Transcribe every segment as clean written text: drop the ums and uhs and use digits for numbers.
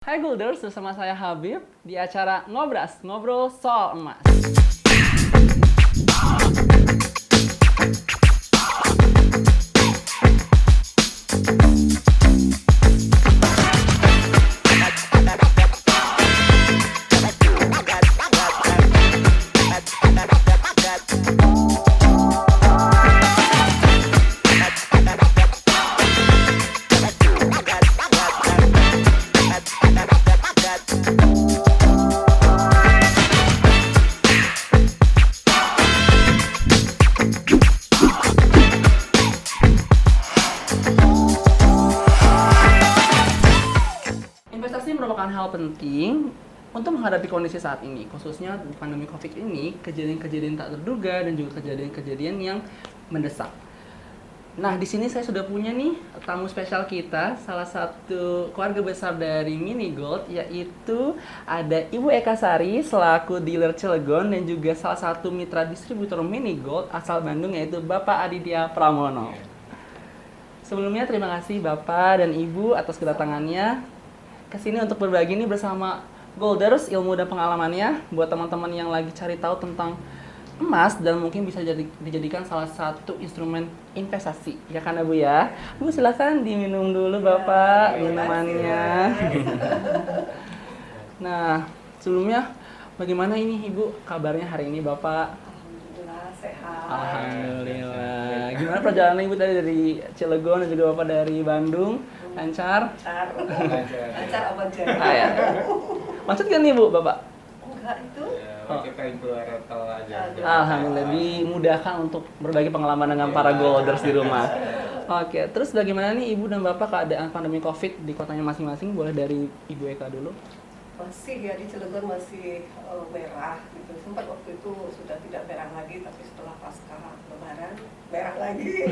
Hai Golders, bersama saya Habib di acara Ngobras, Ngobrol Soal Emas. Investasi merupakan hal penting untuk menghadapi kondisi saat ini, khususnya pandemi COVID ini, kejadian-kejadian tak terduga dan juga kejadian-kejadian yang mendesak. Nah, di sini saya sudah punya nih tamu spesial kita, salah satu keluarga besar dari Mini Gold, yaitu ada Ibu Eka Sari selaku dealer Cilegon dan juga salah satu mitra distributor Mini Gold asal Bandung, yaitu Bapak Aditya Pramono. Sebelumnya terima kasih Bapak dan Ibu atas kedatangannya ke sini untuk berbagi nih bersama Golders ilmu dan pengalamannya buat teman-teman yang lagi cari tahu tentang emas dan mungkin bisa dijadikan salah satu instrumen investasi. Ya kan Bu ya? Bu silakan diminum dulu Bapak minumannya. Nah, sebelumnya bagaimana ini Ibu kabarnya hari ini Bapak? Alhamdulillah sehat. Alhamdulillah. Gimana perjalanan Ibu tadi dari Cilegon dan juga Bapak dari Bandung? Lancar? Lancar apa aja? Ya. Macet kan nih Bu, Bapak? Enggak itu. Kita keluar tol aja. Alhamdulillah dimudahkan untuk berbagi pengalaman dengan para Golders di rumah. Oke, terus bagaimana nih Ibu dan Bapak keadaan pandemi COVID di kotanya masing-masing? Boleh dari Ibu Eka dulu. Masih ya di Cilegon masih merah gitu. Sempat waktu itu sudah tidak merah lagi, tapi setelah pasca Lebaran merah lagi.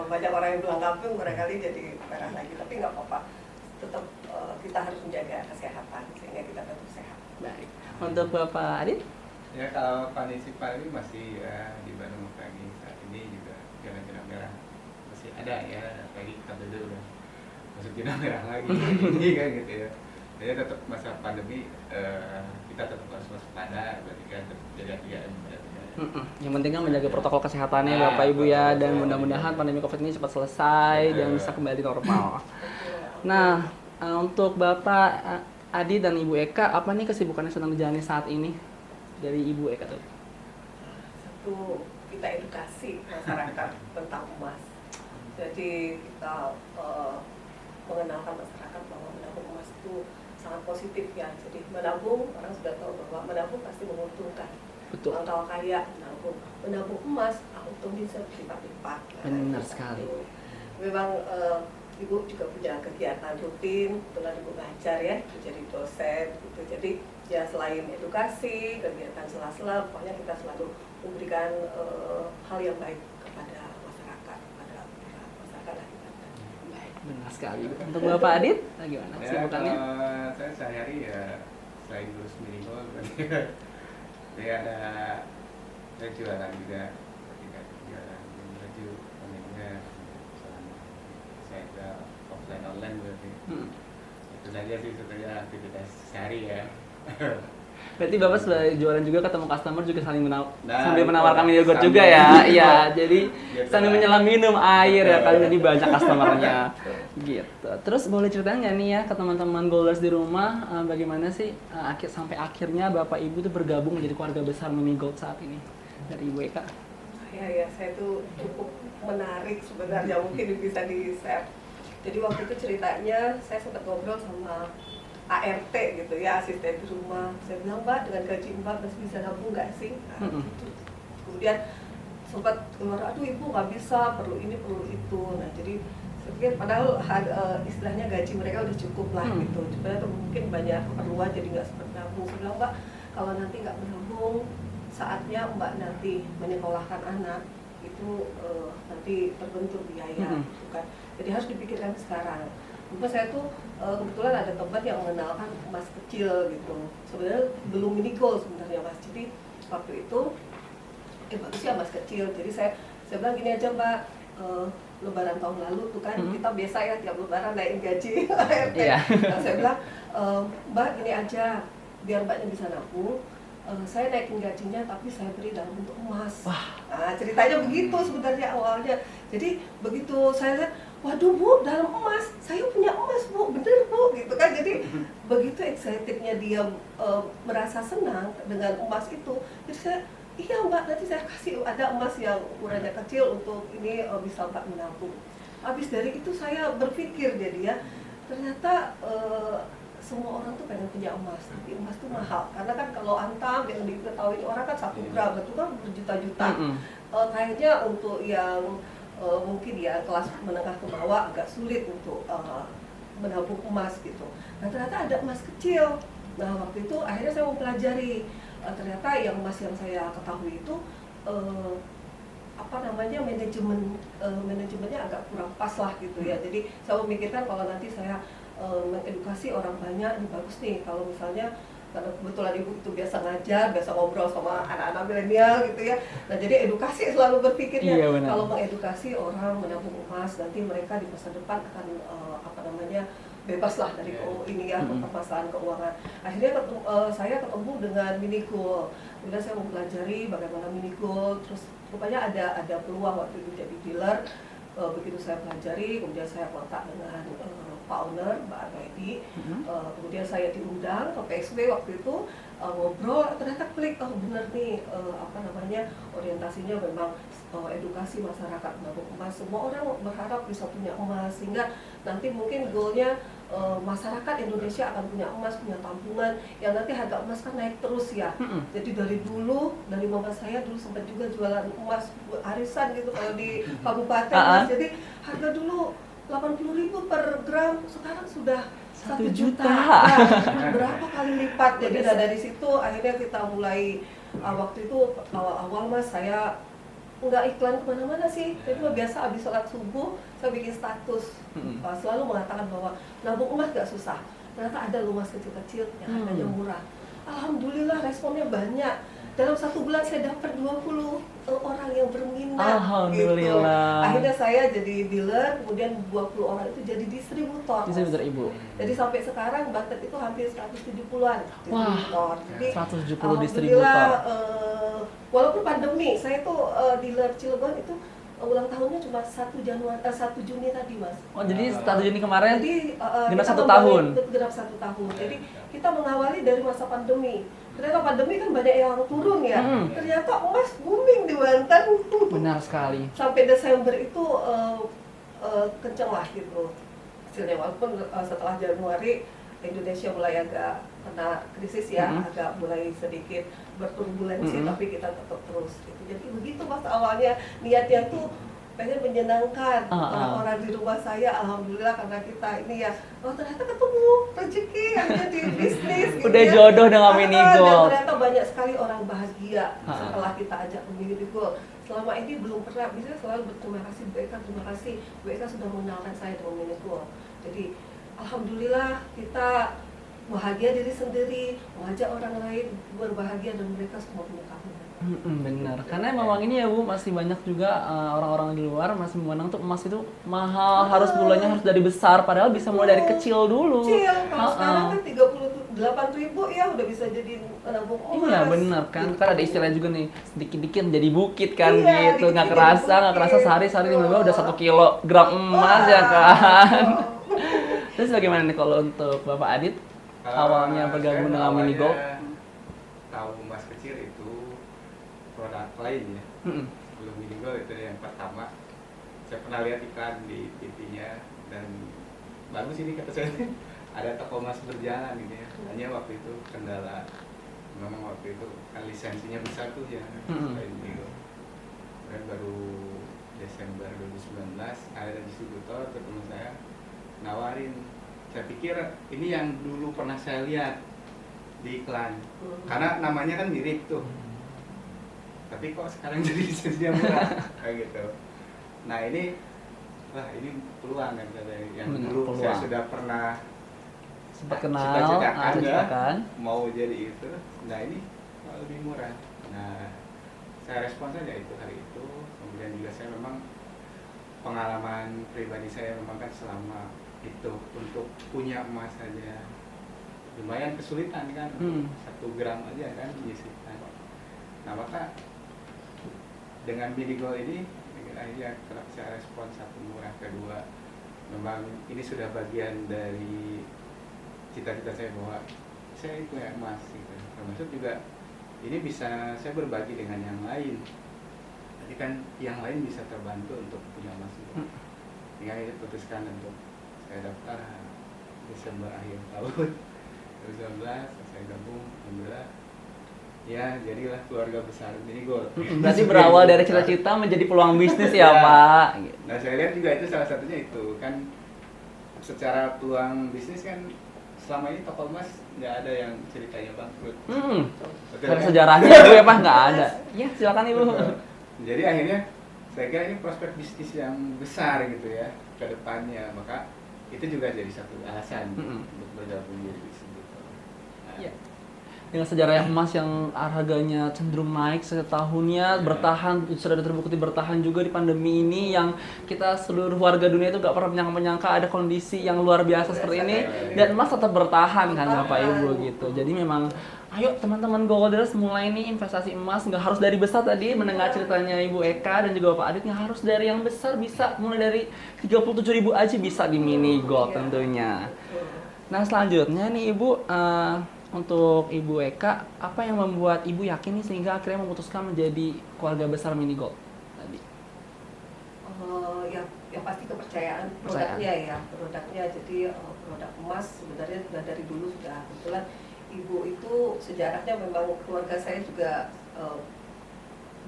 Banyak orang yang pulang kampung barangkali jadi merah lagi, tapi nggak apa-apa. Tetap kita harus menjaga kesehatan sehingga kita tetap sehat. Baik. Untuk Bapak Adit? Ya kalau kondisi pandemi masih ya, di Bandung pagi saat ini juga zona merah masih ada ya, apalagi kita dulu udah masuk zona merah lagi ini kan gitu ya. Jadi tetap masa pandemi kita tetap harus waspada, berarti kan jaga 3M. Yang penting kan menjaga protokol kesehatannya Bapak Ibu ya, dan mudah-mudahan pandemi COVID ini cepat selesai dan bisa kembali normal. Nah, untuk Bapak Adi dan Ibu Eka, apa nih kesibukan yang sedang dijalani saat ini dari Ibu Eka tuh? Satu, kita edukasi masyarakat tentang emas. Jadi kita mengenalkan masyarakat bahwa menabung emas itu sangat positif ya. Jadi menabung, orang sudah tahu bahwa menabung pasti menguntungkan. Betul. Orang tahu kaya menabung emas, untung bisa berlipat-lipat. Benar sekali. Memang Ibu juga punya kegiatan rutin, kebetulan Ibu ngajar ya, jadi dosen gitu. Jadi ya selain edukasi, kegiatan sela-sela, pokoknya kita selalu memberikan hal yang baik kepada masyarakat, kepada masyarakat lah kita. Baik, benar sekali. Untuk Bapak Adit, bagaimana Ya, kesibukannya? saya sehari-hari ya selain ngurus Mini Gold, saya saya jualan juga, ketika jualan baju, online-nya, saya jual offline online berarti. Itu saja sih sebenarnya aktivitas sehari ya. Berarti Bapak sebagai jualan juga ketemu customer juga saling Nah, sambil menawarkan itu, Mini Gold juga sambil- ya. Iya, jadi Gitu sambil lah. menyelam minum air ya kan, jadi banyak customernya. Gitu. Terus boleh ceritain nggak nih ya ke teman-teman Golders di rumah, bagaimana sih sampai akhirnya Bapak Ibu tuh bergabung menjadi keluarga besar Mini Gold saat ini? Dari Ibu Eka. Saya tuh cukup menarik sebenarnya, mungkin bisa di-share. Jadi waktu itu ceritanya saya sempat ngobrol sama ART gitu ya, asisten di rumah. Saya bilang, Mbak, dengan gaji Mbak masih bisa nabung nggak sih? Nah, gitu. Kemudian sempat keluar, aduh Ibu nggak bisa, perlu ini, perlu itu. Nah jadi saya pikir padahal istilahnya gaji mereka udah cukup lah gitu. Cuma tuh mungkin banyak keperluan jadi nggak sempat nabung. Saya bilang, Mbak, kalau nanti nggak menabung, saatnya Mbak nanti menyekolahkan anak itu nanti terbentur biaya, gitu kan. Jadi harus dipikirkan sekarang. Lupa saya tuh kebetulan ada tempat yang mengenalkan emas kecil gitu. Sebenarnya belum Mini Gold sebenarnya Mas. Jadi waktu itu bagus ya emas kecil. Jadi saya bilang gini aja Mbak, Lebaran tahun lalu tuh kan kita biasa ya tiap Lebaran naikin gaji ART. Iya. Nah, saya bilang, Mbak ini aja biar Mbaknya bisa nabung. Saya naikin gajinya tapi saya beri dalam bentuk emas. Nah, ceritanya begitu sebenarnya awalnya. Jadi begitu saya lihat, waduh Bu, dalam emas, saya punya emas Bu, bener Bu, gitu kan. Jadi begitu excitednya dia merasa senang dengan emas itu, jadi saya, iya Mbak, nanti saya kasih ada emas yang ukurannya kecil untuk ini bisa Mbak menabung. Habis dari itu saya berpikir jadi ya, ternyata semua orang tuh pengen punya emas, tapi emas tuh mahal. Karena kan kalau antam yang diketahui orang kan 1 gram, itu kan berjuta-juta. Kayaknya untuk yang mungkin ya kelas menengah ke bawah agak sulit untuk menabung emas gitu. Nah ternyata ada emas kecil. Nah waktu itu akhirnya saya mempelajari ternyata yang emas yang saya ketahui itu apa namanya manajemennya agak kurang pas lah gitu ya. Jadi saya memikirkan kalau nanti saya mengedukasi orang banyak, ini bagus nih kalau misalnya karena kebetulan ibu itu biasa ngajar, biasa ngobrol sama anak-anak milenial gitu ya. Nah jadi edukasi selalu berpikirnya kalau mengedukasi orang menabung emas, nanti mereka di masa depan akan apa namanya bebas lah dari ini ya permasalahan keuangan. Akhirnya saya ketemu dengan mini goal. Kemudian saya mempelajari bagaimana mini goal, terus rupanya ada peluang waktu itu jadi dealer. Begitu saya pelajari, kemudian saya kontak dengan Pak Owner, Mbak Arwaidi, kemudian saya diundang ke PSB waktu itu ngobrol, ternyata klik, oh bener nih apa namanya orientasinya memang edukasi masyarakat menabung emas. Semua orang berharap bisa punya emas, sehingga nanti mungkin goalnya masyarakat Indonesia akan punya emas, punya tabungan yang nanti harga emas kan naik terus ya. Jadi dari dulu, dari mama saya dulu sempat juga jualan emas arisan gitu kalau di kabupaten Mas. Jadi harga dulu 80.000 per gram, sekarang sudah 1 juta. Nah, berapa kali lipat. Jadi dari situ akhirnya kita mulai waktu itu awal-awal Mas saya nggak iklan kemana-mana sih. Jadi biasa habis sholat subuh saya bikin status selalu mengatakan bahwa nabung emas nggak susah. Ternyata ada loh emas kecil-kecil yang harganya murah. Alhamdulillah responnya banyak. Dalam 1 bulan saya dapat 20 orang yang berminat. Alhamdulillah. Gitu. Akhirnya saya jadi dealer, kemudian 20 orang itu jadi distributor. Distributor ibu. Jadi sampai sekarang Banten itu hampir 170-an distributor. Jadi 170 distributor. Walaupun pandemi, saya tuh dealer Cilegon itu ulang tahunnya cuma 1 Juni tadi Mas. Oh jadi 1 Juni kemarin jadi, genap 1 tahun. Genap 1 tahun. Jadi kita mengawali dari masa pandemi. Ternyata pandemi kan banyak yang turun ya. Ternyata emas booming di Banten. Benar sekali. Sampai Desember itu kenceng lah gitu hasilnya. Walaupun setelah Januari Indonesia mulai agak kena krisis ya, agak mulai sedikit berturbulensi, tapi kita tetap terus gitu. Jadi begitu Mas awalnya niatnya tuh pengen menyenangkan orang-orang di rumah saya. Alhamdulillah karena kita ini ya, oh ternyata ketemu rezeki akhirnya di bisnis gitu. Udah ya. jodoh dengan Mini Gold. Dan ternyata banyak sekali orang bahagia setelah kita ajak ke Mini Gold. Selama ini belum pernah, misalnya selalu berterima kasih Bu Eka, terima kasih Bu Eka sudah mengenalkan saya dengan Mini Gold. Jadi alhamdulillah kita bahagia diri sendiri, mengajak orang lain berbahagia dan mereka semua punya tabungan. Benar, karena memang ini ya Bu, masih banyak juga orang-orang di luar masih memandang tuh emas itu mahal, harus bulannya harus dari besar, padahal bisa mulai dari kecil dulu. Kecil, kalau sekarang kan 38.000 ya udah bisa jadi nabung emas. Iya benar kan, kan ada istilah juga nih, sedikit-dikit jadi bukit kan Iya, gitu, nggak dikit-dikit kerasa bukit. sehari-hari tiba-tiba udah 1 kilogram emas ya kan. Terus bagaimana nih kalau untuk Bapak Adit? Awalnya bergabung dengan Mini Gold? Tahu emas kecil itu produk lain ya. Sebelum Mini Gold itu yang pertama. Saya pernah lihat iklan di TV-nya dan bagus ini kata saya. Ada toko emas berjalan gitu ya. Hanya waktu itu kendala, memang waktu itu kan lisensinya besar tuh ya. Mini Gold. Dan baru Desember 2019 ada distributor ke teman saya nawarin. Saya pikir ini yang dulu pernah saya lihat di iklan, karena namanya kan mirip tuh. Tapi kok sekarang jadi lisensinya murah kayak gitu. Nah ini, wah ini peluang kan yang dulu saya sudah pernah sempat kenal, cita-citakan mau jadi itu. Nah ini lebih murah. Nah saya respon saja itu hari itu. Kemudian juga saya memang pengalaman pribadi saya memang kan selama itu untuk punya emas saja lumayan kesulitan kan, 1 gram aja kan disita. Nah maka dengan mini gold ini akhirnya saya respon, satu murah, kedua memang ini sudah bagian dari cita-cita saya bahwa saya punya emas gitu. Termasuk juga ini bisa saya berbagi dengan yang lain. Jadi kan yang lain bisa terbantu untuk punya emas juga. Hingga saya putuskan untuk saya daftar Desember akhir tahun 2019, saya gabung, alhamdulillah. Ya, jadilah keluarga besar Mini Gold. Berarti berawal dari cita-cita menjadi peluang bisnis ya, Pak. Nah, saya lihat juga itu salah satunya itu kan secara peluang bisnis kan selama ini toko emas nggak ada yang ceritanya bangkrut. Betul Dari kan? sejarahnya Ibu ya, Pak, nggak ada. Iya, silakan Ibu. Betul. Jadi akhirnya saya kira ini prospek bisnis yang besar gitu ya ke depannya, maka itu juga jadi satu alasan untuk bergabung di bisnis. Nah, Iya. Dengan sejarah emas yang harganya cenderung naik setahunnya, bertahan, sudah terbukti bertahan juga di pandemi ini, yang kita seluruh warga dunia itu gak pernah menyangka ada kondisi yang luar biasa seperti ini, dan emas tetap bertahan kan Bapak Ibu gitu. Jadi memang ayo teman-teman Golders mulai nih investasi emas, nggak harus dari besar tadi, mendengar ceritanya Ibu Eka dan juga Bapak Adit, nggak harus dari yang besar, bisa mulai dari 37.000 aja bisa di mini gold tentunya. Nah selanjutnya nih Ibu, untuk Ibu Eka, apa yang membuat Ibu yakin nih sehingga akhirnya memutuskan menjadi keluarga besar Mini Gold tadi? Ya pasti kepercayaan produknya. Jadi produk emas sebenarnya sudah dari dulu sudah, kebetulan ibu itu sejarahnya memang keluarga saya juga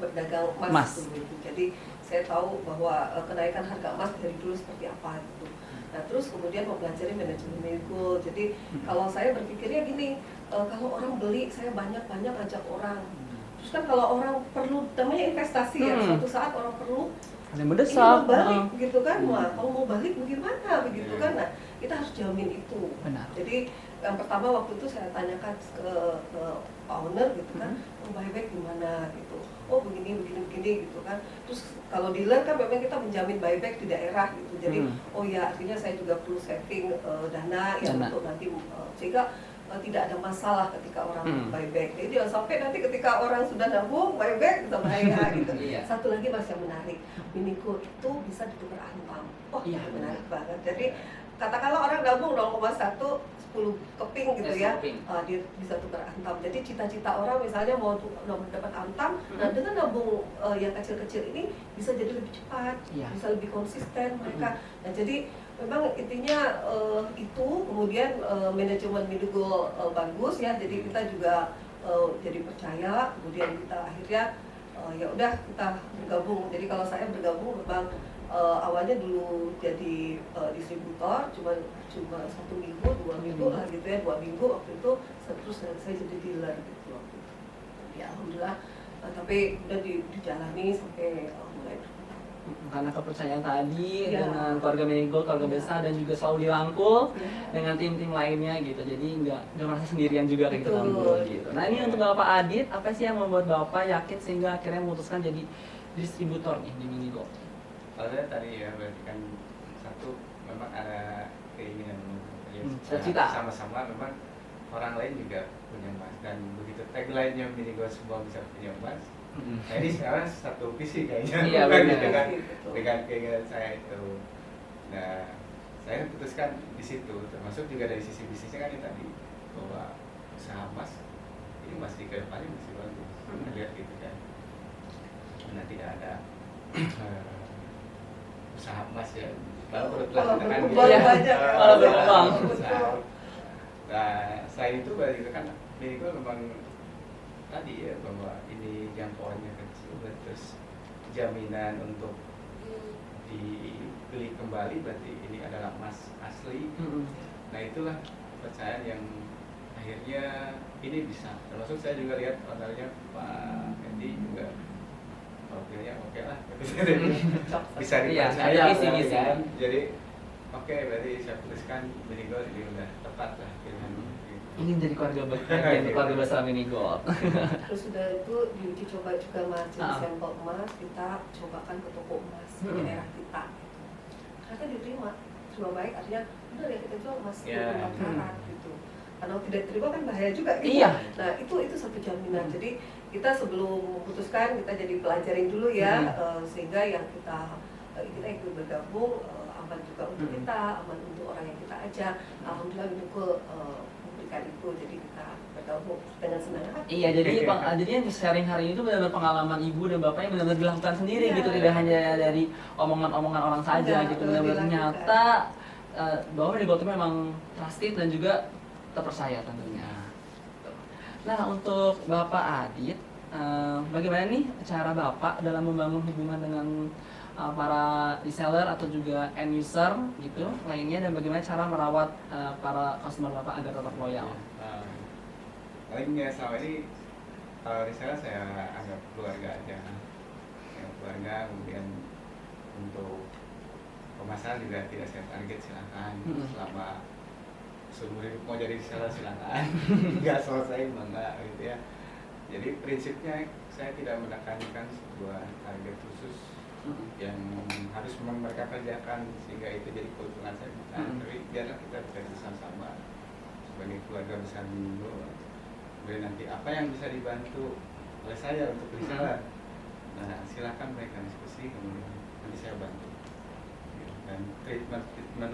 berdagang emas dulu. Jadi saya tahu bahwa kenaikan harga emas dari dulu seperti apa gitu. Nah terus kemudian mempelajari manajemen Mini Gold. Jadi kalau saya berpikirnya gini, kalau orang beli saya banyak ajak orang. Terus kan kalau orang perlu, namanya investasi ya, suatu saat orang perlu ada yang mendesak, ini mau balik gitu kan, wah kalau mau balik bagaimana begitu kan, nah kita harus jamin itu. Benar. Jadi yang pertama waktu itu saya tanyakan ke owner gitu kan, oh buyback gimana gitu, oh begini gitu kan. Terus kalau dealer kan memang kita menjamin buyback di daerah gitu, jadi oh ya artinya saya juga perlu saving dana yang untuk nanti sehingga tidak ada masalah ketika orang buyback. Jadi jangan sampai nanti ketika orang sudah nabung buyback bisa bahaya gitu. Satu lagi Mas yang menarik, Mini Gold itu bisa ditukar antam. Oh iya menarik banget. Jadi katakanlah orang nabung 0,1 10 keping gitu ya, dia bisa tukar antam. Jadi cita-cita orang misalnya mau dapat antam, nah dengan nabung yang kecil-kecil ini bisa jadi lebih cepat, bisa lebih konsisten mereka. Nah jadi memang intinya itu, kemudian manajemen Mini Gold bagus ya, jadi kita juga jadi percaya, kemudian kita akhirnya ya udah kita bergabung. Jadi kalau saya bergabung memang awalnya dulu jadi distributor cuma 1 minggu 2 minggu lah gitu ya, 2 minggu waktu itu, terus saya jadi dealer gitu waktu itu. Ya alhamdulillah, tapi udah dijalani sampai mulai karena kepercayaan tadi dengan keluarga Mini Gold, keluarga besar, dan juga selalu dirangkul dengan tim-tim lainnya gitu, jadi nggak merasa sendirian juga kayak gitu. Gitu. Nah ini untuk Bapak Adit, apa sih yang membuat Bapak yakin sehingga akhirnya memutuskan jadi distributor nih di Mini Gold? Kalau saya tadi ya berarti kan satu memang ada keinginan cita-cita sama-sama, memang orang lain juga punya emas, dan begitu tagline-nya Mini Gold semua bisa punya emas. Nah ini sekarang satu visi kayaknya dengan keinginan saya itu. Nah saya putuskan di situ, termasuk juga dari sisi bisnisnya kan ini tadi, bahwa usaha emas ini masih ke depannya masih bagus, lihat gitu kan. Karena tidak ada usaha emas ya bangkrut lah kan kalau berkembang. Nah selain itu berarti kan Mini Gold memang tadi ya bahwa ini jangkauannya kecil, terus jaminan untuk dibeli kembali berarti ini adalah emas asli. Nah itulah kepercayaan yang akhirnya ini bisa, termasuk saya juga lihat ownernya Pak Endi juga profilnya oke lah bisa dipercaya kan. Jadi oke, berarti saya putuskan Mini Gold ini udah tepat lah pilihan. Ingin jadi keluarga besar Mini Gold. Terus sudah itu diuji coba juga Mas, jadi sampel emas kita cobakan ke toko emas di daerah kita. ternyata diterima baik, artinya benar ya kita jual emas 24 Yeah. karat gitu. Karena tidak diterima kan bahaya juga gitu. Iya. Nah itu satu jaminan. Jadi kita sebelum memutuskan kita jadi pelajarin dulu ya, sehingga yang kita ikut bergabung aman juga untuk kita, aman untuk orang yang kita ajak. Alhamdulillah Minico memberikan itu, jadi kita bergabung dengan senang hati. Iya, jadi jadi yang sharing hari ini tuh benar-benar pengalaman ibu dan bapak yang benar-benar dilakukan sendiri Iya. gitu, tidak hanya dari omongan-omongan orang saja Iya, gitu, benar-benar dilakukan. nyata bahwa Minico itu memang trusted dan juga terpercaya tentunya. Nah, untuk Bapak Adit, bagaimana nih cara Bapak dalam membangun hubungan dengan para reseller atau juga end user gitu lainnya, dan bagaimana cara merawat para customer Bapak agar tetap loyal? Paling ya selama ini kalau reseller saya anggap keluarga aja, ya, keluarga. Kemudian untuk pemasaran juga tidak saya target, silakan selama seumur hidup mau jadi reseller silakan, nggak selesai enggak gitu ya. Jadi prinsipnya saya tidak menekankan sebuah target khusus yang harus memang mereka kerjakan sehingga itu jadi keuntungan saya, tapi biarlah kita bekerja sama sebagai keluarga besar Minico. Kemudian nanti apa yang bisa dibantu oleh saya untuk reseller, nah silakan mereka diskusi, kemudian nanti saya bantu. Dan treatment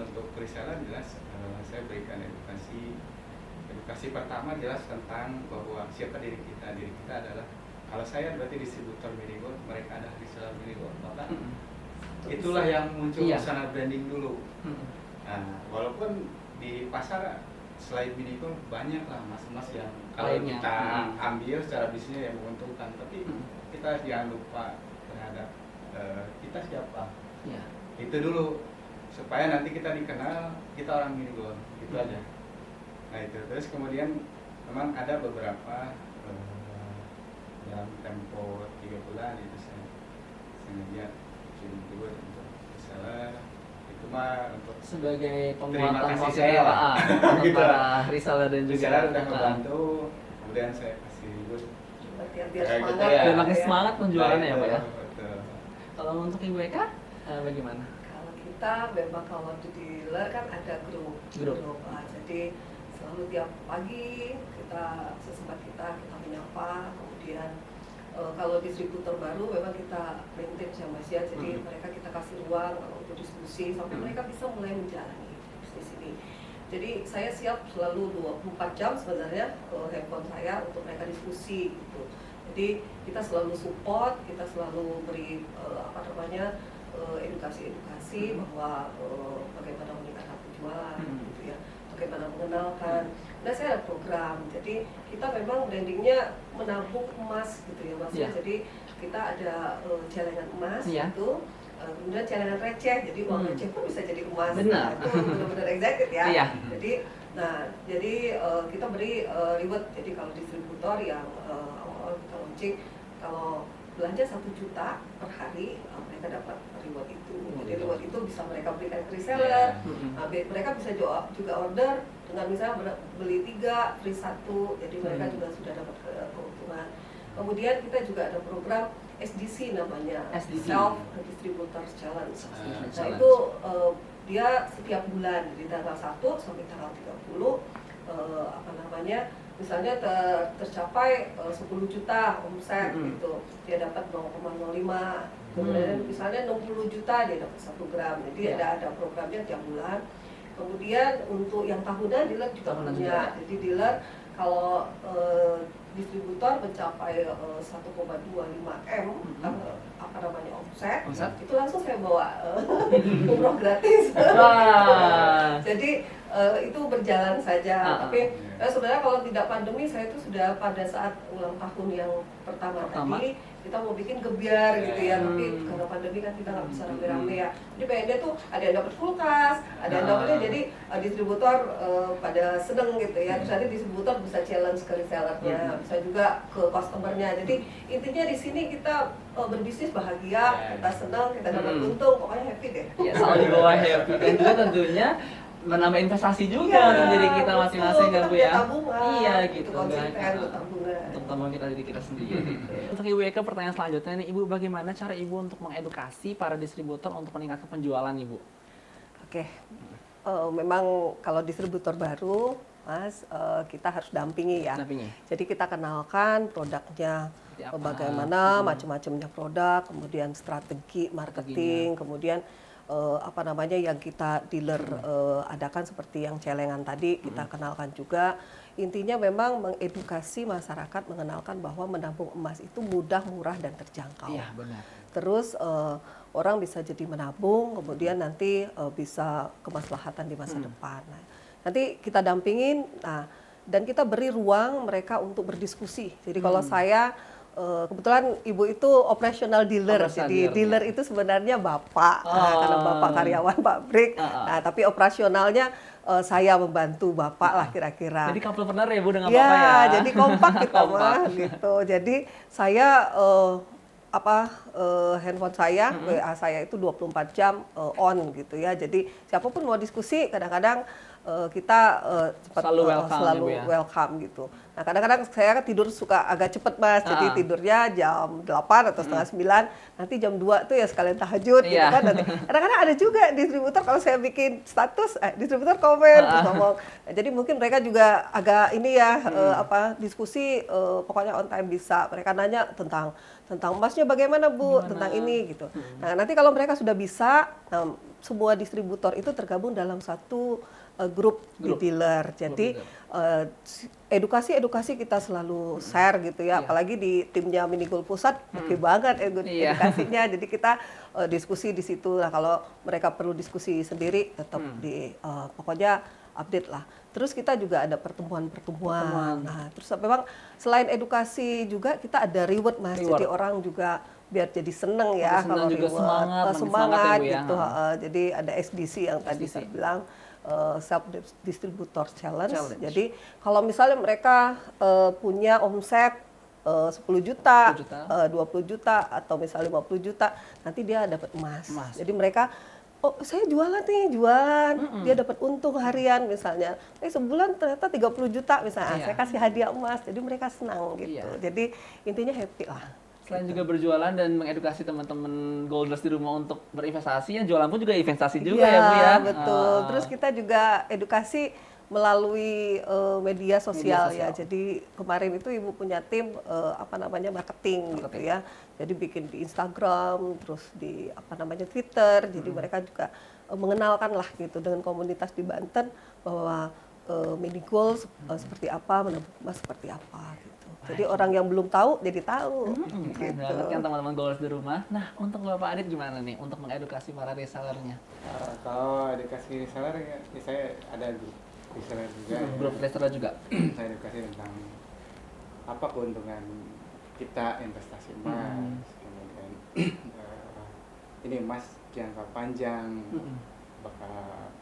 untuk reseller jelas saya berikan edukasi pertama jelas tentang bahwa siapa diri kita adalah, kalau saya berarti distributor Minico, mereka adalah reseller Minico, maka itulah yang muncul usaha branding dulu. Nah, walaupun di pasar selain Minico banyak lah mas-mas yang kalau kita ambil secara bisnisnya yang menguntungkan, tapi kita jangan lupa terhadap kita siapa. Itu dulu supaya nanti kita dikenal kita orang Minico, gitu aja. Nah itu, terus kemudian memang ada beberapa dalam tempo 3 bulan itu saya sengaja kirim dulu untuk reseller, itu mah untuk sebagai terima penguatan kasih positif saya lah. untuk Gitu. para reseller dan juga reseller udah membantu, kemudian saya kasih dulu Biar Kayak semangat gitu ya. biar makin semangat penjualannya ya Pak ya. Betul. Kalau untuk Ibu Eka bagaimana? Kalau kita memang kalau di dealer kan ada grup. Jadi selalu tiap pagi kita sesempat kita menyapa, kemudian kalau distributor baru memang kita maintain sama ya, jadi mereka kita kasih ruang untuk diskusi sampai mereka bisa mulai menjalani bisnis ini. Jadi saya siap selalu 24 jam sebenarnya handphone saya untuk mereka diskusi gitu. Jadi kita selalu support, kita selalu beri edukasi bahwa bagaimana meningkatkan penjualan gitu ya, bagaimana mengenalkan. Nah saya ada program, jadi kita memang brandingnya menabung emas gitu ya Mas. Jadi kita ada celengan emas itu, kemudian celengan receh, jadi uang receh pun bisa jadi emas. Benar. Itu benar-benar excited ya. Iya. Jadi kita beri reward. Jadi kalau distributor yang awal-awal kita launching, kalau belanja 1 juta per hari, mereka dapat reward itu. Jadi reward itu bisa mereka berikan ke reseller. Mereka bisa juga order dengan misalnya beli 3 free 1, jadi mereka juga sudah dapat keuntungan. Kemudian kita juga ada program SDC namanya, Self Distributors Challenge. Nah itu dia setiap bulan dari tanggal 1 sampai tanggal 30 misalnya tercapai 10 juta omset gitu, dia dapat 0,05. Kemudian misalnya 60 juta dia dapat 1 gram. Jadi ada programnya tiap bulan. Kemudian untuk yang tahunan dealer juga punya. Jadi dealer kalau distributor mencapai 1,25 M omset, itu langsung saya bawa umroh gratis. Jadi itu berjalan saja. Tapi sebenarnya kalau tidak pandemi, saya itu sudah pada saat ulang tahun yang pertama tadi kita mau bikin gebiar gitu ya, tapi karena pandemi kan kita nggak bisa rame-rame ya. Jadi pengennya tuh ada yang dapat kulkas, ada yang dapatnya, jadi distributor pada seneng gitu ya. Terus nanti distributor bisa challenge ke resellernya, bisa juga ke customernya. Jadi intinya di sini kita berbisnis bahagia, kita senang, kita dapat untung, pokoknya happy deh. Ya, selalu dibawa happy, dan juga tentunya menambah investasi juga untuk diri kita masing-masing kan Bu ya. Iya gitu, untuk tabungan kita diri kita sendiri. Untuk Ibu Eka, pertanyaan selanjutnya nih Ibu, bagaimana cara Ibu untuk mengedukasi para distributor untuk meningkatkan penjualan Ibu? Oke. Memang kalau distributor baru, Mas, kita harus dampingi ya. Dampingi. Jadi kita kenalkan produknya, Seperti apa? bagaimana macam-macamnya produk, kemudian strategi marketing, kemudian apa namanya yang kita dealer adakan seperti yang celengan tadi kita kenalkan juga. Intinya memang mengedukasi masyarakat mengenalkan bahwa menabung emas itu mudah, murah dan terjangkau. Iya, benar. Terus orang bisa jadi menabung, kemudian nanti bisa kemaslahatan di masa depan. Nah, nanti kita dampingin, dan kita beri ruang mereka untuk berdiskusi. Jadi kalau saya kebetulan ibu itu operational dealer, jadi dealer itu sebenarnya bapak, karena bapak karyawan pabrik. Nah, tapi operasionalnya saya membantu bapak lah kira-kira. Jadi couple-partner ya Bu dengan bapak ya? Jadi kompak kita mah gitu. Jadi saya handphone saya, WA saya itu 24 jam on gitu ya. Jadi siapapun mau diskusi, kadang-kadang kita selalu welcome, ya, welcome gitu. Nah, kadang-kadang saya tidur suka agak cepet Mas, jadi tidurnya jam 8 atau setengah 9, nanti jam 2 tuh ya sekalian tahajud gitu kan. Nanti kadang-kadang ada juga distributor kalau saya bikin status, distributor komen terus ngomong. Nah, jadi mungkin mereka juga agak ini ya diskusi, pokoknya on time bisa. Mereka nanya tentang emasnya bagaimana Bu, tentang ini gitu. Nah, nanti kalau mereka sudah bisa, semua distributor itu tergabung dalam satu grup di dealer. Jadi edukasi kita selalu share gitu ya. Apalagi di timnya Minigol Pusat, oke banget edukasinya. Jadi kita diskusi di situ. Nah, kalau mereka perlu diskusi sendiri, tetap pokoknya update lah. Terus kita juga ada pertemuan. Nah, terus memang selain edukasi juga kita ada reward Mas. Jadi orang juga biar jadi seneng ya kalau juga reward, semangat ya, gitu. Jadi ada SDC yang tadi saya bilang. Self distributor challenge. Jadi kalau misalnya mereka punya omset 10 juta, 20 juta atau misalnya 50 juta, nanti dia dapat emas. Jadi mereka saya jualan, dia dapat untung harian misalnya. Sebulan ternyata 30 juta misalnya. Saya kasih hadiah emas. Jadi mereka senang gitu. Jadi intinya happy lah. Selain juga berjualan dan mengedukasi teman-teman Golders di rumah untuk berinvestasi, yang jualan pun juga investasi juga ya Bu ya? Betul. Terus kita juga edukasi melalui media sosial ya. Jadi kemarin itu Ibu punya tim marketing gitu ya. Jadi bikin di Instagram, terus di Twitter. Jadi mereka juga mengenalkan lah gitu dengan komunitas di Banten bahwa Minigol seperti apa, menabung emas seperti apa gitu. Jadi orang yang belum tahu jadi tahu. Gitu. Kan teman-teman Golders di rumah. Nah, untuk Bapak Adit gimana nih untuk mengedukasi para resellernya? Kalau edukasi reseller ya saya ada grup reseller juga. Grup reseller juga. Saya edukasi tentang apa keuntungan kita investasi emas, kemudian ini emas jangka panjang bakal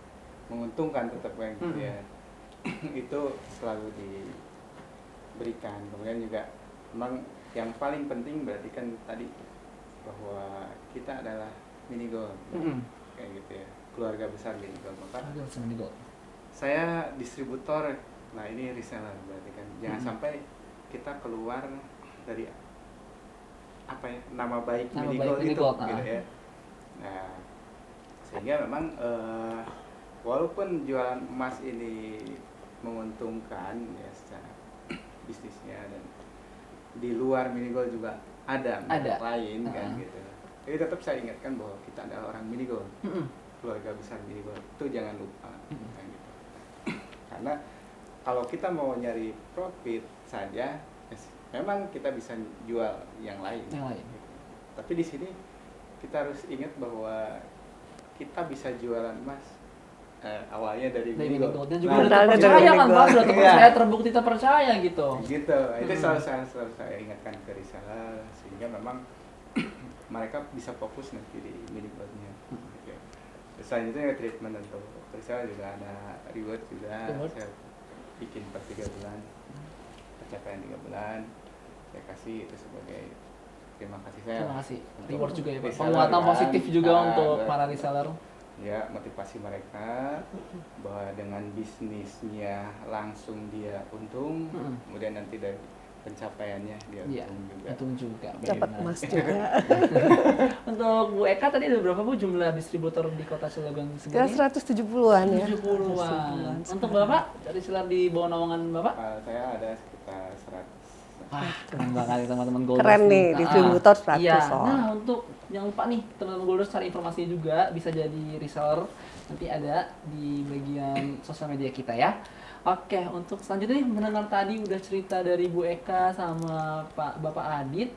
menguntungkan tetap kayak gitu ya. Itu selalu diberikan. Kemudian juga memang yang paling penting berarti kan tadi bahwa kita adalah Minigol, kayak gitu ya, keluarga besar Minigol. Maka saya distributor, nah ini reseller berarti kan. Jangan sampai kita keluar dari nama baik Minigol itu gitu ya. Nah, sehingga memang walaupun jualan emas ini menguntungkan ya secara bisnisnya, dan di luar Minigol juga ada lain kan gitu. Jadi tetap saya ingatkan bahwa kita adalah orang Minigol, keluarga besar Minigol, itu jangan lupa kan gitu. Karena kalau kita mau nyari profit saja, memang kita bisa jual yang lain. Gitu. Tapi di sini kita harus ingat bahwa kita bisa jualan emas awalnya dari Minigol. Dan juga udah terpercaya kan Pak, sudah terpercaya, terbukti terpercaya gitu. Gitu, itu selalu saya ingatkan ke reseller, sehingga memang mereka bisa fokus nanti di Minigolnya. Okay. Selanjutnya treatment untuk reseller juga ada reward juga. Saya bikin per 3 bulan, pencapaian 3 bulan, saya kasih itu sebagai terima kasih saya. Terima kasih. Reward juga ya Pak, penguatan positif juga untuk para reseller. Ya, motivasi mereka bahwa dengan bisnisnya langsung dia untung, kemudian nanti dari pencapaiannya dia Iya, untung juga. untung juga. Dapat Benar. emas juga. Untuk Bu Eka tadi ada berapa Bu jumlah distributor di Kota Cilegon Ya sendiri? 170-an ya. 70-an. Untuk sekarang. Bapak dari selar di bawah naungan Bapak? Saya ada sekitar 100. Wah, keren banget teman-teman Golders. Keren nih, Ah, distributor 100 Iya. soal. Nah, untuk jangan lupa nih teman-teman Golders cari informasi juga bisa jadi reseller. Nanti ada di bagian sosial media kita ya. Oke, untuk selanjutnya nih mendengar tadi udah cerita dari Bu Eka sama Bapak Adit.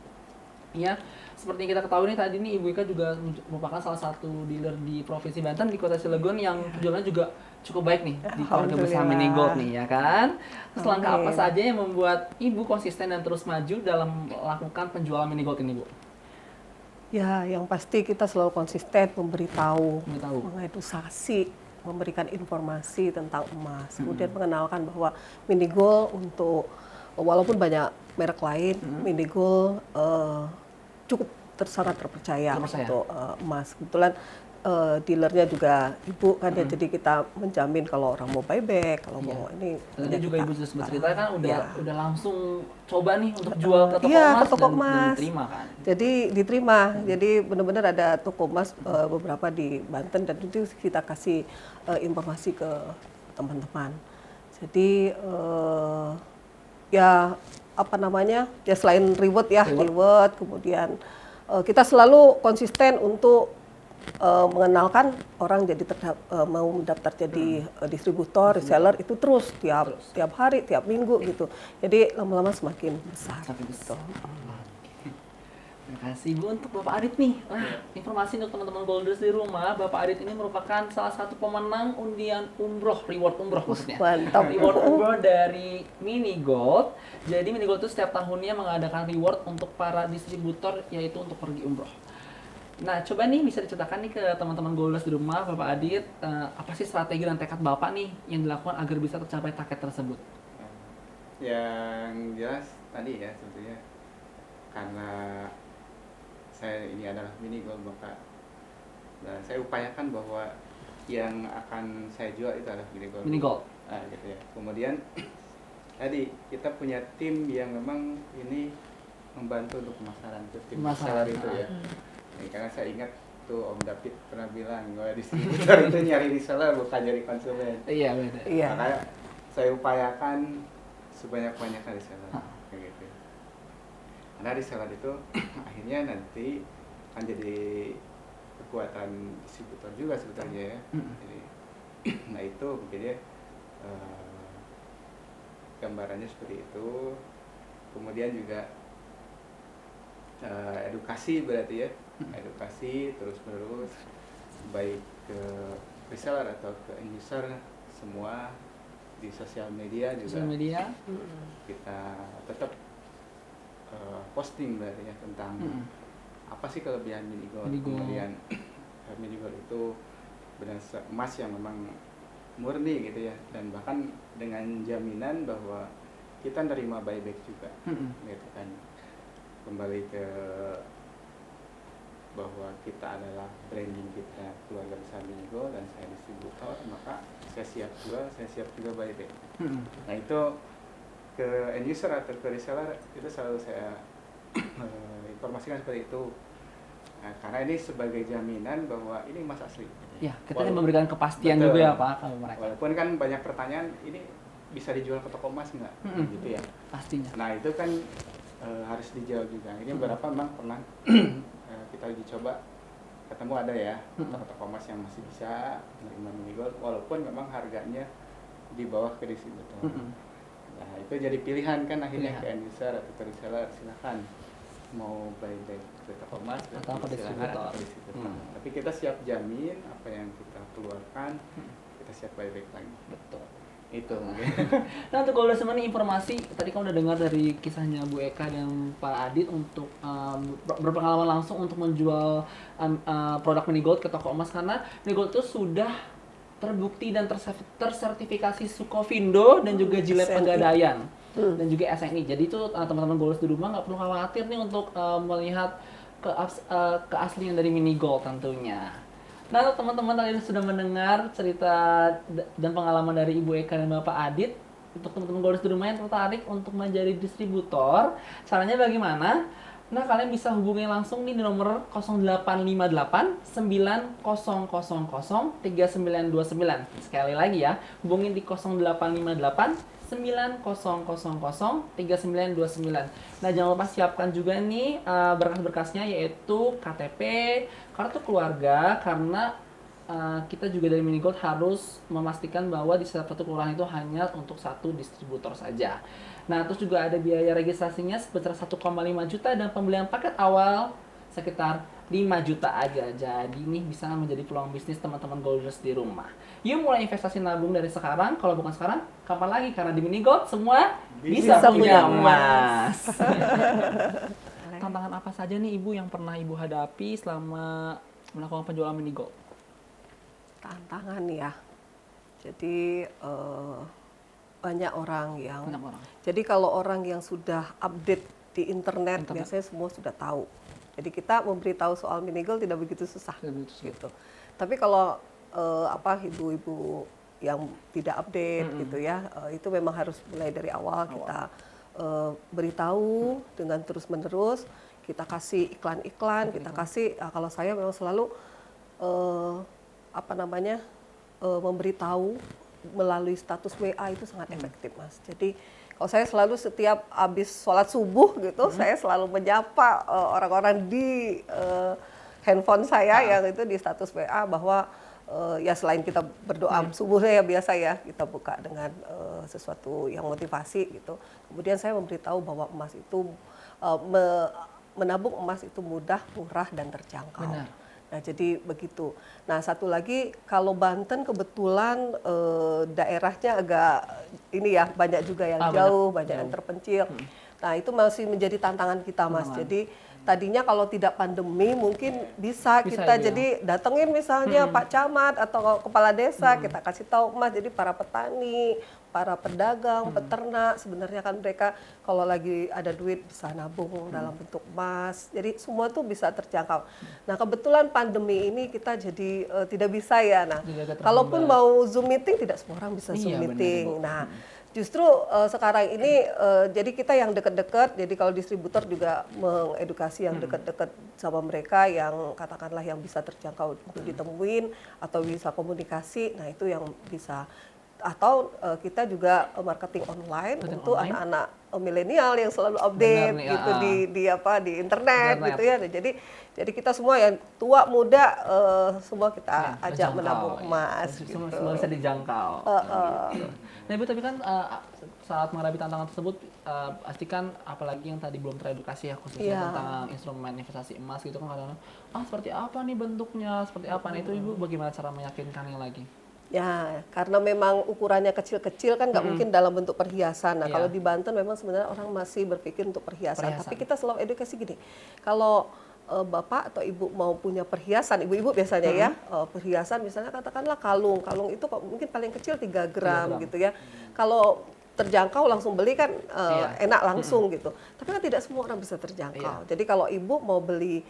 Ya, seperti yang kita ketahui nih tadi nih Ibu Eka juga merupakan salah satu dealer di Provinsi Banten di Kota Cilegon yang penjualannya juga cukup baik nih di keluarga besar Alhamdulillah. Mini Gold nih ya kan. Terus langkah apa Amin. saja yang membuat Ibu konsisten dan terus maju dalam melakukan penjualan Mini Gold ini Bu? Ya, yang pasti kita selalu konsisten memberitahu, Memberitahu. mengedukasi, memberikan informasi tentang emas. Kemudian mengenalkan bahwa mini gold untuk walaupun banyak merek lain, mini gold cukup sangat terpercaya Terpercaya. untuk emas. Kebetulan dealernya juga ibu kan ya, jadi kita menjamin kalau orang mau buyback, kalau mau ini. Tadi ya juga kita- Ibu sudah sempat cerita kan Iya. udah langsung coba nih untuk jual ke toko Iya, emas ke toko dan emas. diterima kan. Jadi diterima, jadi benar-benar ada toko emas beberapa di Banten dan itu kita kasih informasi ke teman-teman. Jadi ya apa namanya, ya selain reward ya, reward kemudian kita selalu konsisten untuk mengenalkan orang jadi mau mendaftar jadi distributor, reseller itu terus tiap hari, tiap minggu gitu. Jadi lama-lama semakin besar. Sampai besar. Terima kasih Bu untuk Bapak Adit nih. Informasi untuk teman-teman Golders di rumah, Bapak Adit ini merupakan salah satu pemenang undian umroh, reward umroh maksudnya. Mantap. Reward umroh dari Mini Gold. Jadi Mini Gold itu setiap tahunnya mengadakan reward untuk para distributor yaitu untuk pergi umroh. Nah, coba nih bisa diceritakan nih ke teman-teman Golders di rumah, Bapak Adit, apa sih strategi dan tekad Bapak nih yang dilakukan agar bisa tercapai target tersebut? Yang jelas tadi ya sebetulnya karena saya ini adalah mini gold maka dan saya upayakan bahwa yang akan saya jual itu adalah mini gold. Mini Gold. Gitu ya. Kemudian tadi kita punya tim yang memang ini membantu untuk pemasaran itu tim Pemasaran, reseller itu ya. Ini karena saya ingat tuh Om David pernah bilang bahwa distributor itu nyari reseller bukan nyari konsumen. Iya, benar. Iya. Makanya saya upayakan sebanyak-banyaknya reseller. Kayak gitu. Karena reseller itu akhirnya nanti akan jadi kekuatan distributor juga sebetulnya ya. Jadi, nah itu mungkin ya gambarannya seperti itu. Kemudian juga edukasi berarti ya, edukasi terus menerus baik ke reseller atau ke end user semua di sosial media juga Sosial media. kita tetap posting berarti ya tentang apa sih kelebihan mini gold. Mini Gold. Kemudian mini gold itu benar emas yang memang murni gitu ya, dan bahkan dengan jaminan bahwa kita nerima buyback juga gitu kan. Kembali ke bahwa kita adalah branding kita keluarga besar Mini Gold dan saya distributor, maka saya siap juga buyback. Nah itu ke end user atau ke reseller itu selalu saya informasikan seperti itu. Nah, karena ini sebagai jaminan bahwa ini emas asli. Ya, kita kan memberikan kepastian Betul. juga ya Pak kalau mereka. Walaupun kan banyak pertanyaan, ini bisa dijual ke toko emas nggak? Gitu ya. Pastinya. Nah itu kan harus dijawab juga. Ini beberapa memang pernah kita uji coba ketemu ada ya toko-toko emas yang masih bisa menerima mini gold walaupun memang harganya di bawah ke distributor. Nah itu jadi pilihan kan akhirnya ke end user atau ke reseller, silakan mau buyback ke toko emas Atau ke silakan distributor. atau ke distributor. Tapi kita siap jamin apa yang kita keluarkan, kita siap buyback lagi. Betul. Itu mungkin. Nah untuk Golders semua nih informasi, tadi kamu udah dengar dari kisahnya Bu Eka dan Pak Adit untuk berpengalaman langsung untuk menjual produk Mini Gold ke toko emas karena Mini Gold itu sudah terbukti dan tersertifikasi Sukovindo dan juga Jilet SNI. Pegadaian dan juga SNI. Jadi itu teman-teman Golders di rumah nggak perlu khawatir nih untuk melihat keaslian dari Mini Gold tentunya. Nah, teman-teman tadi sudah mendengar cerita dan pengalaman dari Ibu Eka dan Bapak Adit. untuk teman-teman Golders di rumah yang tertarik untuk menjadi distributor, caranya bagaimana? Nah, kalian bisa hubungi langsung nih di nomor 0858 9000 3929. Sekali lagi ya, hubungin di 0858 9000 3929. Nah, jangan lupa siapkan juga nih berkas-berkasnya, yaitu KTP, kartu keluarga, karena kita juga dari Minigold harus memastikan bahwa di satu kelurahan itu hanya untuk satu distributor saja. Nah, terus juga ada biaya registrasinya sebesar 1,5 juta dan pembelian paket awal sekitar 5 juta aja. Jadi nih bisa menjadi peluang bisnis teman-teman Golders di rumah. Yuk mulai investasi nabung dari sekarang. Kalau bukan sekarang, kapan lagi? Karena di Minigold semua bisa punya emas. Tantangan apa saja nih Ibu yang pernah Ibu hadapi selama melakukan penjualan Minigold? Tantangan ya. Jadi banyak orang yang. Jadi kalau orang yang sudah update di internet. Biasanya semua sudah tahu. Jadi kita memberitahu soal Minigold tidak begitu susah. Gitu. Tapi kalau ibu-ibu yang tidak update gitu ya, itu memang harus mulai dari awal kita beritahu dengan terus-menerus. Kita kasih iklan-iklan, kita kasih. Kalau saya memang selalu memberitahu melalui status WA itu sangat efektif, Mas. Jadi kalau saya selalu setiap habis sholat subuh gitu, saya selalu menyapa orang-orang di handphone saya yang itu di status WA bahwa ya selain kita berdoa subuhnya ya biasa ya, kita buka dengan sesuatu yang motivasi gitu. Kemudian saya memberitahu bahwa emas itu menabung emas itu mudah, murah dan terjangkau. Benar. Nah, jadi begitu. Nah, satu lagi kalau Banten kebetulan daerahnya agak ini ya, banyak juga yang jauh, banyak yang terpencil. Nah, itu masih menjadi tantangan kita, Mas. Jadi tadinya kalau tidak pandemi mungkin bisa kita jadi datengin misalnya Pak Camat atau Kepala Desa, kita kasih tahu Mas. Jadi para petani, para pedagang, peternak sebenarnya kan mereka kalau lagi ada duit bisa nabung dalam bentuk emas. Jadi semua tuh bisa terjangkau. Nah, kebetulan pandemi ini kita jadi tidak bisa ya. Nah, kalaupun mau Zoom meeting tidak semua orang bisa Zoom meeting. Nah, justru sekarang ini jadi kita yang dekat-dekat, jadi kalau distributor juga mengedukasi yang dekat-dekat sama mereka yang katakanlah yang bisa terjangkau untuk ditemuin atau bisa komunikasi, nah itu yang bisa. Atau kita juga marketing online untuk anak-anak milenial yang selalu update gitu di internet gitu ya. Jadi kita semua yang tua muda semua kita ajak menabung emas. Semua bisa dijangkau. Nah Ibu, tapi kan saat menghadapi tantangan tersebut pastikan apalagi yang tadi belum teredukasi ya khususnya tentang instrumen investasi emas gitu kan kadang-kadang seperti apa nih bentuknya, seperti apa nih itu Ibu bagaimana cara meyakinkannya lagi? Ya, karena memang ukurannya kecil-kecil kan nggak mungkin dalam bentuk perhiasan. Nah, kalau di Banten memang sebenarnya orang masih berpikir untuk perhiasan. Tapi kita selalu edukasi gini, kalau Bapak atau Ibu mau punya perhiasan, ibu-ibu biasanya ya, perhiasan misalnya katakanlah kalung itu mungkin paling kecil 3 gram gitu ya. Kalau terjangkau langsung beli kan enak langsung gitu. Tapi kan tidak semua orang bisa terjangkau. Jadi kalau Ibu mau beli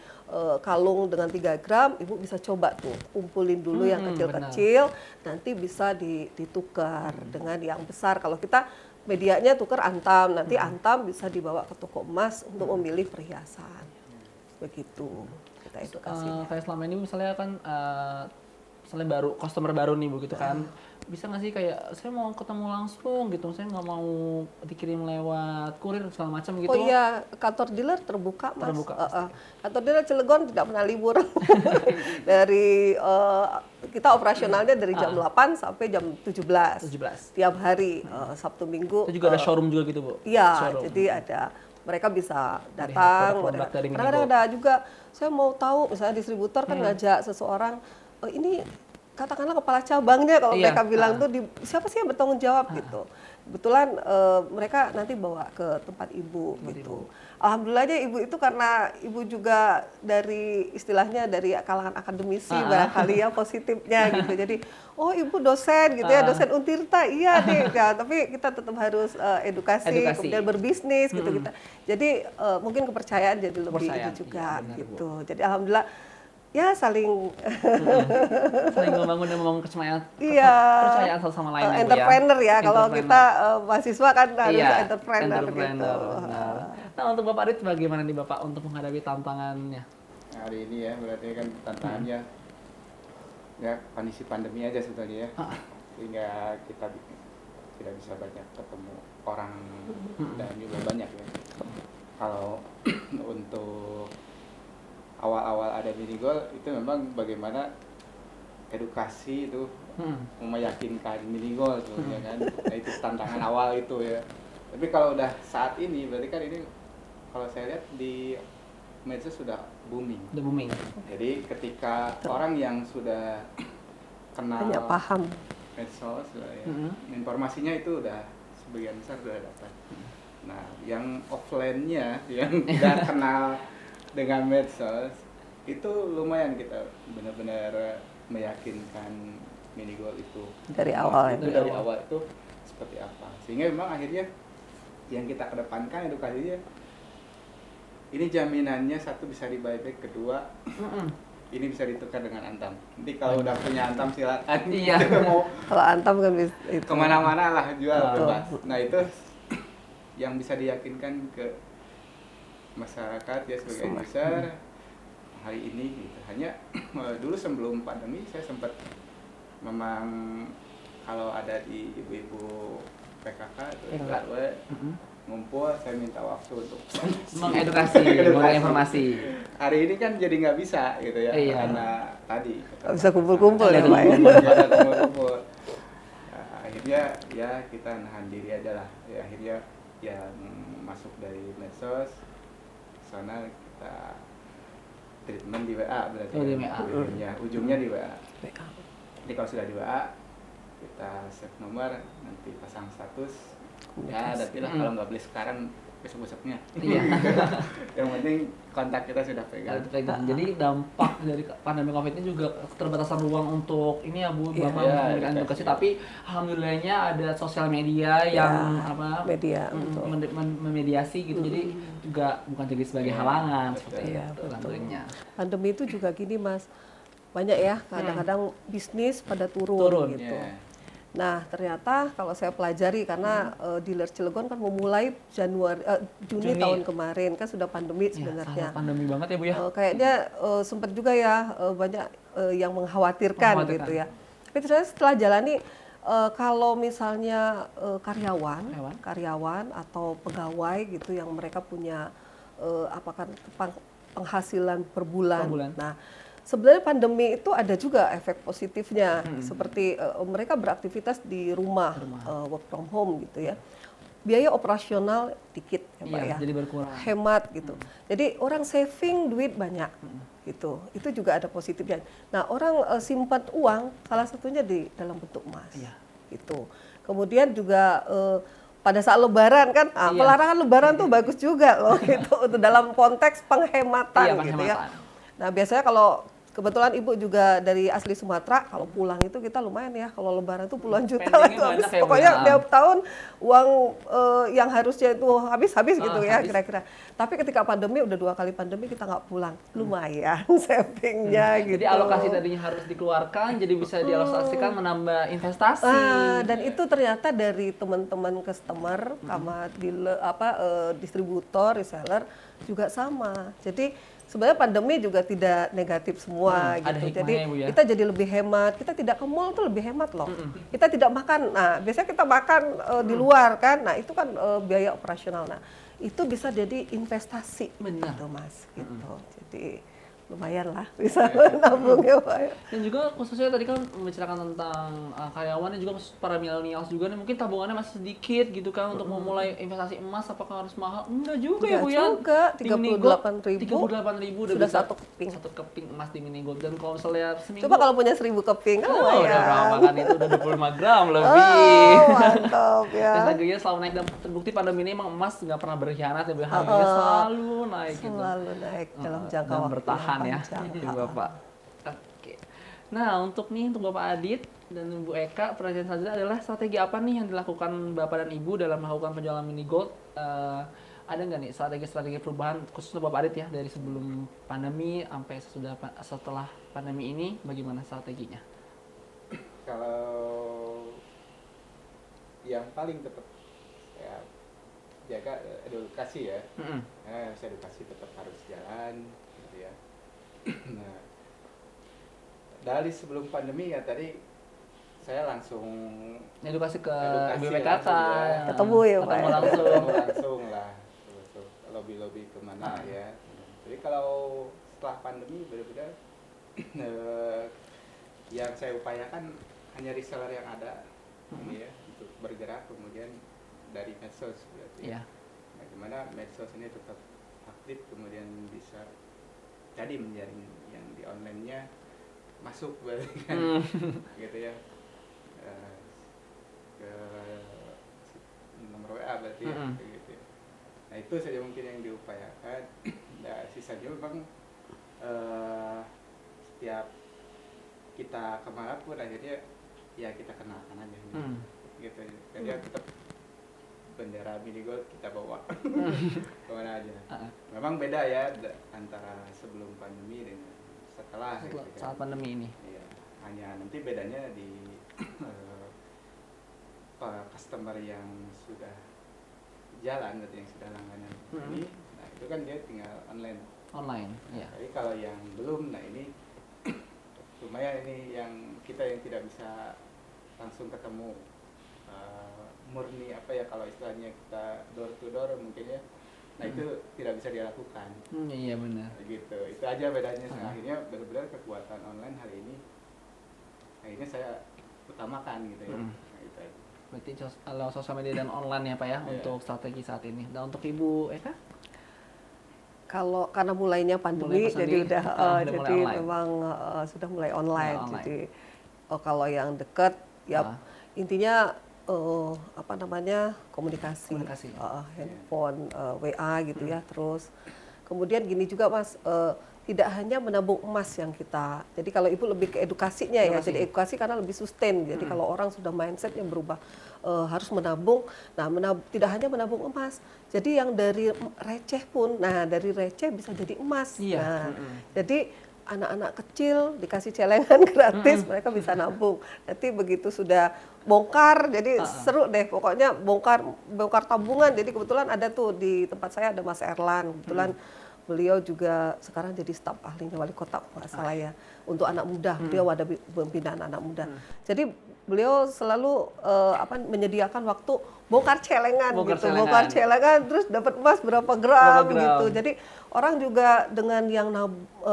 kalung dengan 3 gram, Ibu bisa coba tuh kumpulin dulu yang kecil-kecil, nanti bisa ditukar dengan yang besar. Kalau kita medianya tukar antam, nanti antam bisa dibawa ke toko emas untuk memilih perhiasan. Begitu kita edukasinya. Kayak selama ini misalnya kan misalnya customer baru nih Bu gitu kan, bisa nggak sih kayak saya mau ketemu langsung gitu, saya nggak mau dikirim lewat kurir segala macam gitu. Oh iya, kantor dealer terbuka Mas. Kantor dealer Cilegon tidak pernah libur. Dari kita operasionalnya dari jam 8 sampai jam 17. Tiap hari Sabtu Minggu. Itu juga ada showroom juga gitu Bu? Iya, jadi ada. Mereka bisa datang. Kadang-kadang ada juga, saya mau tahu misalnya distributor kan ngajak seseorang, ini katakanlah kepala cabangnya kalau mereka bilang tuh siapa sih yang bertanggung jawab gitu. Kebetulan mereka nanti bawa ke tempat Ibu gitu. Alhamdulillahnya Ibu itu karena Ibu juga dari istilahnya dari kalangan akademisi barangkali ya positifnya gitu. Jadi Ibu dosen gitu ya, dosen Untirta iya deh. Ya, tapi kita tetap harus edukasi, kemudian berbisnis gitu kita. Jadi mungkin kepercayaan jadi lebih itu juga gitu. Jadi alhamdulillah ya saling Saling membangun dan membangun iya kepercayaan satu sama lain ya, Bu, ya. entrepreneur ya. Kalau Entrepreneur. kita mahasiswa kan harus Iya, entrepreneur gitu. benar. Nah, untuk Bapak Adit bagaimana nih Bapak untuk menghadapi tantangannya? Hari ini ya berarti kan tantangannya ya kondisi pandemi aja sebetulnya ya. Sehingga kita tidak bisa banyak ketemu orang dan juga banyak ya. Kalau untuk awal-awal ada minigol itu memang bagaimana edukasi itu meyakinkan minigol tuh ya kan. Nah, itu tantangan awal itu ya. Tapi kalau udah saat ini berarti kan ini kalau saya lihat di medsos sudah booming. Udah booming. Jadi ketika orang yang sudah kenal Banyak paham. medsos ya, informasinya itu udah sebagian besar sudah dapat. Nah, yang offline-nya yang tidak kenal dengan medsos itu lumayan kita benar-benar meyakinkan minigol itu Dari awal itu dari awal itu seperti apa, sehingga memang akhirnya yang kita kedepankan edukasinya ini jaminannya satu bisa di buyback, kedua ini bisa ditukar dengan Antam. Nanti kalau udah punya Antam silakan. Iya. Mau Kalau Antam kan itu. kemana-mana lah jual Betul. bebas. Nah itu yang bisa diyakinkan ke masyarakat ya sebagai user hari ini gitu. Hanya dulu sebelum pandemi saya sempat memang kalau ada di ibu-ibu PKK atau RW ngumpul, saya minta waktu untuk Mengedukasi, menginformasi. Hari ini kan jadi nggak bisa gitu ya, Iya. karena tadi Nggak bisa kumpul-kumpul ya, Pak, ya. Ada kumpul-kumpul. Nah, akhirnya ya kita nahan diri aja lah. Ya, akhirnya yang masuk dari medsos sana kita treatment di WA berarti. Oh, di WA. Ujungnya di WA. Jadi kalau sudah di WA kita save nomor, nanti pasang status. Ya, nanti lah kalau nggak beli sekarang besok-besoknya. Iya. Yang penting kontak kita sudah pegang. Jadi dampak dari pandemi Covid ini juga keterbatasan ruang untuk ini ya Bu, Iya. Bapak Iya, memberikan iya. edukasi, tapi alhamdulillahnya ada sosial media yang media, betul. memediasi gitu. Jadi juga bukan jadi sebagai halangan seperti Iya, itu betul. tentunya. Pandemi itu juga gini Mas, banyak ya kadang-kadang bisnis pada turun gitu. Iya. Nah ternyata kalau saya pelajari karena dealer Cilegon kan memulai Juni tahun kemarin kan sudah pandemi sebenarnya. Sangat pandemi banget ya Bu ya. Kayaknya sempat juga ya banyak yang mengkhawatirkan gitu ya. Tapi ternyata setelah jalani kalau misalnya karyawan atau pegawai gitu yang mereka punya penghasilan per bulan. Nah, sebenarnya pandemi itu ada juga efek positifnya, seperti mereka beraktivitas di rumah, work from home gitu ya. Biaya operasional dikit ya Pak ya, Jadi berkurang. hemat gitu. Jadi orang saving duit banyak gitu. Itu juga ada positifnya. Nah orang simpan uang salah satunya di dalam bentuk emas gitu. Kemudian juga pada saat Lebaran kan, pelarangan Lebaran tuh bagus juga loh gitu untuk dalam konteks penghematan gitu ya. Nah biasanya kalau kebetulan Ibu juga dari asli Sumatera, kalau pulang itu kita lumayan ya, kalau Lebaran itu puluhan juta lah itu habis. Pokoknya tiap tahun uang yang harusnya itu habis gitu ya kira-kira. Tapi ketika pandemi, udah 2 kali pandemi kita nggak pulang, lumayan savingnya gitu. Jadi alokasi tadinya harus dikeluarkan, jadi bisa dialokasikan menambah investasi. Dan itu ternyata dari teman-teman customer sama distributor, reseller juga sama. Jadi sebenarnya pandemi juga tidak negatif semua gitu. Jadi ya? kita jadi lebih hemat. Kita tidak ke mall tuh lebih hemat loh. Kita tidak makan. Nah, biasanya kita makan di luar kan. Nah, itu kan biaya operasional. Nah, itu bisa jadi investasi. Benar. Gitu, Mas. Gitu. Jadi lumayan lah bisa nabung ya Pak. Dan juga khususnya tadi kan membicarakan tentang karyawan dan juga khusus para millennials juga nih, mungkin tabungannya masih sedikit gitu kan untuk memulai investasi emas. Apakah harus mahal? Enggak juga ya Bu ya. Juga 38.000 udah sudah bisa satu keping emas di Minigold. Dan kalau misalnya seminggu coba kalau punya 1000 keping kan udah berapa kan, itu udah 25 gram lebih. Oh, mantap ya. Dan harganya selalu naik, dan terbukti pandemi ini emang emas nggak pernah berkhianat ya Bu. Harganya selalu naik gitu. Selalu naik dalam jangka dan waktu bertahan ya panjang. Bapak. Oke. Nah, untuk Bapak Adit dan Bu Eka, pertanyaan selanjutnya adalah strategi apa nih yang dilakukan Bapak dan Ibu dalam melakukan penjualan Minigold ada nggak nih strategi-strategi perubahan khusus untuk Bapak Adit ya dari sebelum pandemi sampai setelah pandemi ini, bagaimana strateginya? Kalau yang paling tetap ya jaga edukasi ya. Edukasi tetap harus jalan gitu ya. Nah, dari sebelum pandemi ya tadi saya langsung Edukasi ke edukasi BPKK, langsung ya. Ketemu ya, Pak, ketemu ya? langsung. Ketemu langsung lah, lobby kemana ya. Jadi kalau setelah pandemi benar-benar yang saya upayakan hanya reseller yang ada ini ya untuk bergerak, kemudian dari medsos berarti. Iya. Bagaimana medsos ini tetap aktif, kemudian bisa jadi menjaring yang di online-nya masuk berarti kan, gitu ya. Ke nomor WA berarti ya, kayak gitu ya. Nah itu saja mungkin yang diupayakan. Nah sisanya memang setiap kita kemana pun akhirnya ya kita kenalkan aja gitu. Jadi tetap bendera Minigold kita bawa kemana aja. Memang beda ya antara sebelum pandemi dengan setelah gitu kan. Saat pandemi ini. Iya, hanya nanti bedanya di customer yang sudah jalan atau yang sudah langganan ini, nah itu kan dia tinggal online. Iya. Tapi kalau yang belum, nah ini lumayan ini yang kita yang tidak bisa langsung ketemu murni apa ya kalau istilahnya kita door to door mungkin ya. Nah itu tidak bisa dilakukan. Iya benar. Gitu. Itu aja bedanya. Akhirnya benar-benar kekuatan online hari ini akhirnya saya utamakan gitu ya. Nah, itu aja. Berarti lewat sosial media dan online ya Pak ya, untuk strategi saat ini. Dan untuk Ibu Eka? Kalau karena mulainya pandemi, jadi udah jadi mulai memang sudah mulai online. Online. Jadi kalau yang dekat ya intinya apa namanya komunikasi. Handphone, WA gitu ya. Terus kemudian gini juga Mas, tidak hanya menabung emas yang kita. Jadi kalau Ibu lebih ke edukasinya ya. Jadi edukasi karena lebih sustain. Jadi kalau orang sudah mindsetnya berubah harus menabung. Nah, tidak hanya menabung emas. Jadi yang dari receh pun, nah dari receh bisa jadi emas. Iya. Nah, jadi anak-anak kecil dikasih celengan gratis, mereka bisa nabung. Nanti begitu sudah bongkar, jadi seru deh. Pokoknya bongkar tabungan. Jadi kebetulan ada tuh di tempat saya ada Mas Erlan. Kebetulan beliau juga sekarang jadi staf ahlinya wali kota kalau nggak salah ya untuk anak muda. Beliau ada pembinaan anak muda. Jadi beliau selalu menyediakan waktu bongkar celengan bongkar celengan terus dapat emas berapa gram gitu. Jadi orang juga dengan yang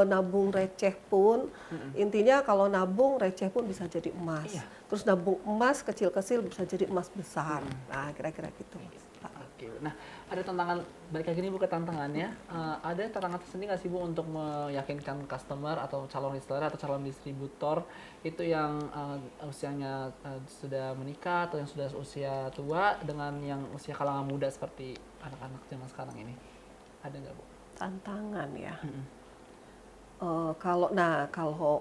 nabung receh pun intinya kalau nabung receh pun bisa jadi emas. Terus nabung emas kecil-kecil bisa jadi emas besar. Nah, kira-kira gitu. Nah, ada tantangan, balik lagi nih Bu ke tantangannya, ada tantangan tersendiri nggak sih Bu untuk meyakinkan customer atau calon reseller atau calon distributor itu yang usianya sudah menikah atau yang sudah usia tua dengan yang usia kalangan muda seperti anak-anak zaman sekarang ini? Ada nggak Bu? Tantangan ya. Kalau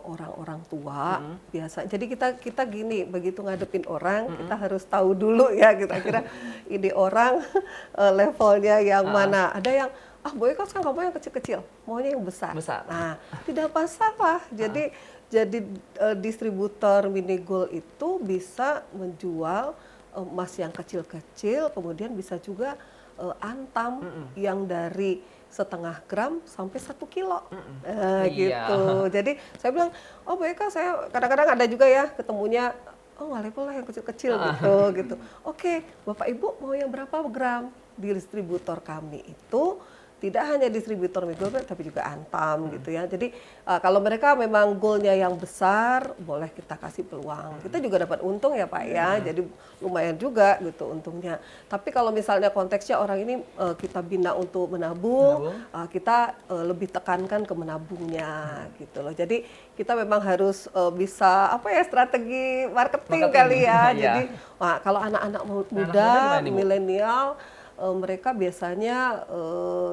orang-orang tua biasa, jadi kita gini, begitu ngadepin orang kita harus tahu dulu ya kira-kira ini orang levelnya yang mana. Ada yang boleh kan kamu yang kecil-kecil, maunya yang besar. Nah, tidak masalah. Jadi distributor Minigold itu bisa menjual emas yang kecil-kecil, kemudian bisa juga antam yang dari 0,5 gram sampai 1 kilo, gitu. Jadi saya bilang, baik saya kadang-kadang ada juga ya ketemunya, nggak level lah yang kecil-kecil gitu. Oke, Bapak Ibu mau yang berapa gram? Di distributor kami itu tidak hanya distributor Minigold tapi juga antam gitu ya. Jadi kalau mereka memang goalnya yang besar, boleh kita kasih peluang. Kita juga dapat untung ya Pak ya. Jadi lumayan juga gitu untungnya. Tapi kalau misalnya konteksnya orang ini kita bina untuk menabung, kita lebih tekankan ke menabungnya gitu loh. Jadi kita memang harus bisa strategi marketing kali ya. Jadi kalau anak-anak muda, milenial, mereka biasanya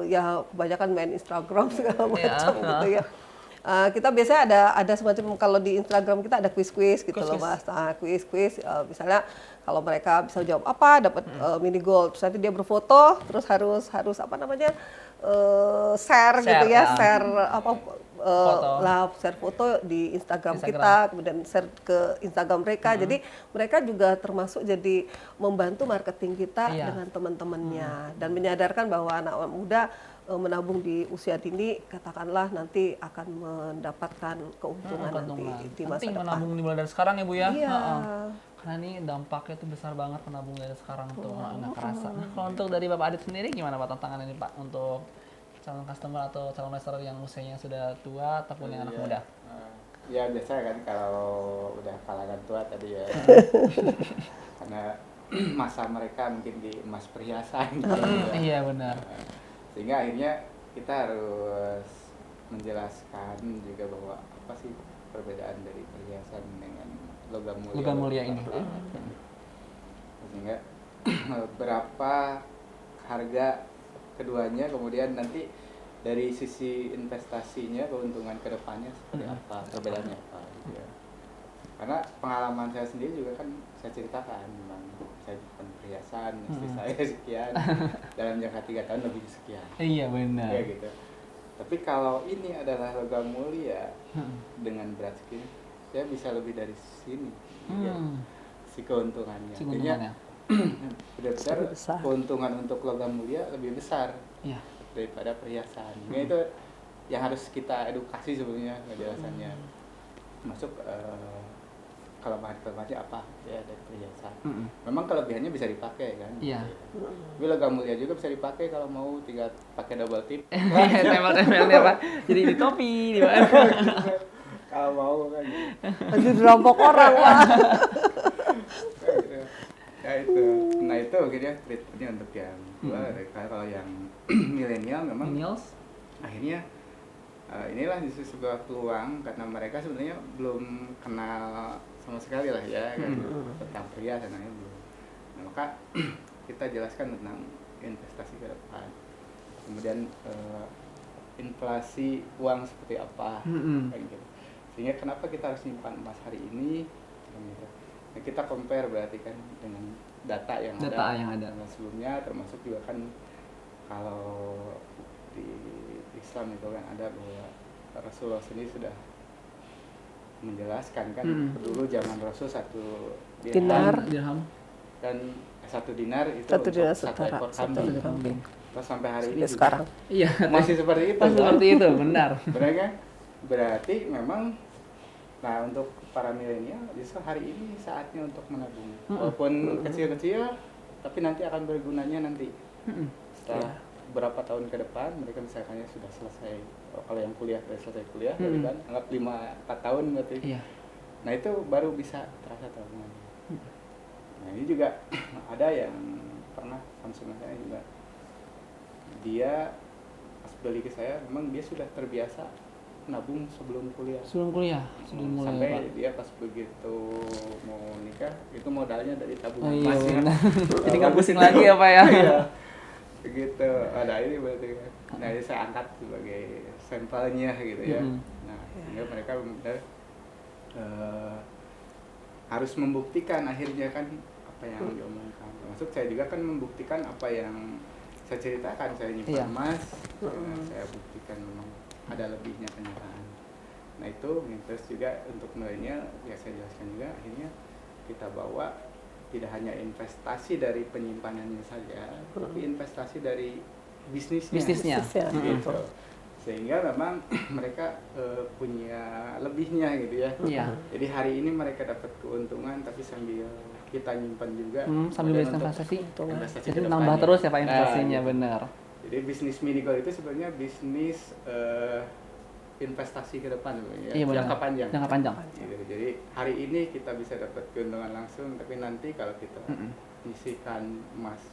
ya kebanyakan main Instagram segala macam gitu ya. Kita biasanya ada semacam, kalau di Instagram kita ada quiz-quiz gitu loh Mas. Nah, quiz-quiz misalnya kalau mereka bisa jawab apa dapat mini gold. Terus nanti dia berfoto, terus harus apa namanya? Share gitu ya, share apa share foto di Instagram kita, kemudian share ke Instagram mereka. Jadi mereka juga termasuk jadi membantu marketing kita dengan teman-temannya dan menyadarkan bahwa anak muda menabung di usia dini katakanlah nanti akan mendapatkan keuntungan nanti di masa Penting depan. menabung dimulai dari sekarang ya Bu ya. Iya. Karena ini dampaknya tuh besar banget menabung dari sekarang tuh nggak kerasa. Nah, kalau untuk dari Bapak Adit sendiri gimana Pak tantangan ini Pak untuk calon customer atau calon investor yang usianya sudah tua ataupun yang anak muda? Ya biasa kan kalau udah kalangan tua tadi ya. Karena masa mereka mungkin di emas perhiasan gitu ya. Iya benar. Sehingga akhirnya kita harus menjelaskan juga bahwa apa sih perbedaan dari perhiasan dengan logam mulia ini. Sehingga berapa harga keduanya, kemudian nanti dari sisi investasinya keuntungan kedepannya seperti apa, perbedaannya apa gitu ya. Karena pengalaman saya sendiri juga kan saya ceritakan, memang saya bukan perhiasan, istri saya sekian, dalam jangka 3 tahun lebih sekian. Iya benar. Ya gitu. Tapi kalau ini adalah logam mulia dengan berat segini, saya bisa lebih dari sini. Ya, si keuntungannya. Artinya benar-benar keuntungan untuk logam mulia lebih besar daripada perhiasan. Nah, itu yang harus kita edukasi sebenarnya penjelasannya. Masuk kelemahan-kelemahannya apa ya dari perhiasan. Memang kelebihannya bisa dipakai kan. Iya. Tapi logam mulia juga bisa dipakai kalau mau tinggal pakai double tip. Tempel-tempelnya Pak. Jadi di topi di mana? Kalau mau kan. Lanjut dirampok orang Pak. Ya itu. Nah itu akhirnya treatmentnya untuk yang tua. Kalau yang milenial memang Millennials? akhirnya inilah justru sebuah peluang karena mereka sebenarnya belum kenal sama sekali lah ya kan tentang perhiasan belum. Nah, maka kita jelaskan tentang investasi ke depan. Kemudian inflasi uang seperti apa kayak gitu. Sehingga kenapa kita harus nyimpan emas hari ini gitu. Nah, kita compare berarti kan dengan data yang ada sebelumnya, termasuk juga kan kalau di Islam itu kan ada bahwa Rasulullah sendiri sudah menjelaskan kan dulu zaman Rasul 1 dirham dan 1 dinar itu untuk 1 ekor kambing. Terus sampai hari ini sekarang masih seperti itu. Seperti itu, benar. Benar kan? Berarti memang nah untuk para milenial justru hari ini saatnya untuk menabung. Walaupun kecil-kecil tapi nanti akan bergunanya nanti. Setelah berapa tahun ke depan mereka misalkannya sudah selesai, kalau yang kuliah sudah selesai kuliah kan anggap 5-4 tahun berarti. Nah itu baru bisa terasa tabungan. Nah ini juga ada yang pernah Samsung saya juga, dia pas beli ke saya memang dia sudah terbiasa nabung sebelum kuliah. Sebelum mulai sampai Pak. dia pas begitu mau nikah itu modalnya dari tabungan Iya, emasnya. jadi nggak pusing lagi ya Pak ya. Iya. Begitu ada ini berarti kan. Nah ini saya angkat sebagai sampelnya gitu ya. Nah sehingga mereka benar harus membuktikan akhirnya kan apa yang diomongkan. Termasuk saya juga kan membuktikan apa yang saya ceritakan, saya nyimpan emas, saya buktikan memang ada lebihnya kenyataan. Nah itu terus juga untuk milenial ya saya jelaskan juga akhirnya kita bawa tidak hanya investasi dari penyimpanannya saja, tapi investasi dari bisnisnya. Gitu. Sehingga memang mereka punya lebihnya gitu ya. Jadi hari ini mereka dapat keuntungan tapi sambil kita nyimpan juga sambil investasi jadi nambah kedepannya. terus ya Pak investasinya. Benar. Jadi bisnis mini gold itu sebenarnya bisnis investasi ke depan ya, jangka panjang. Gitu. Jadi hari ini kita bisa dapat keuntungan langsung, tapi nanti kalau kita nyisikan emas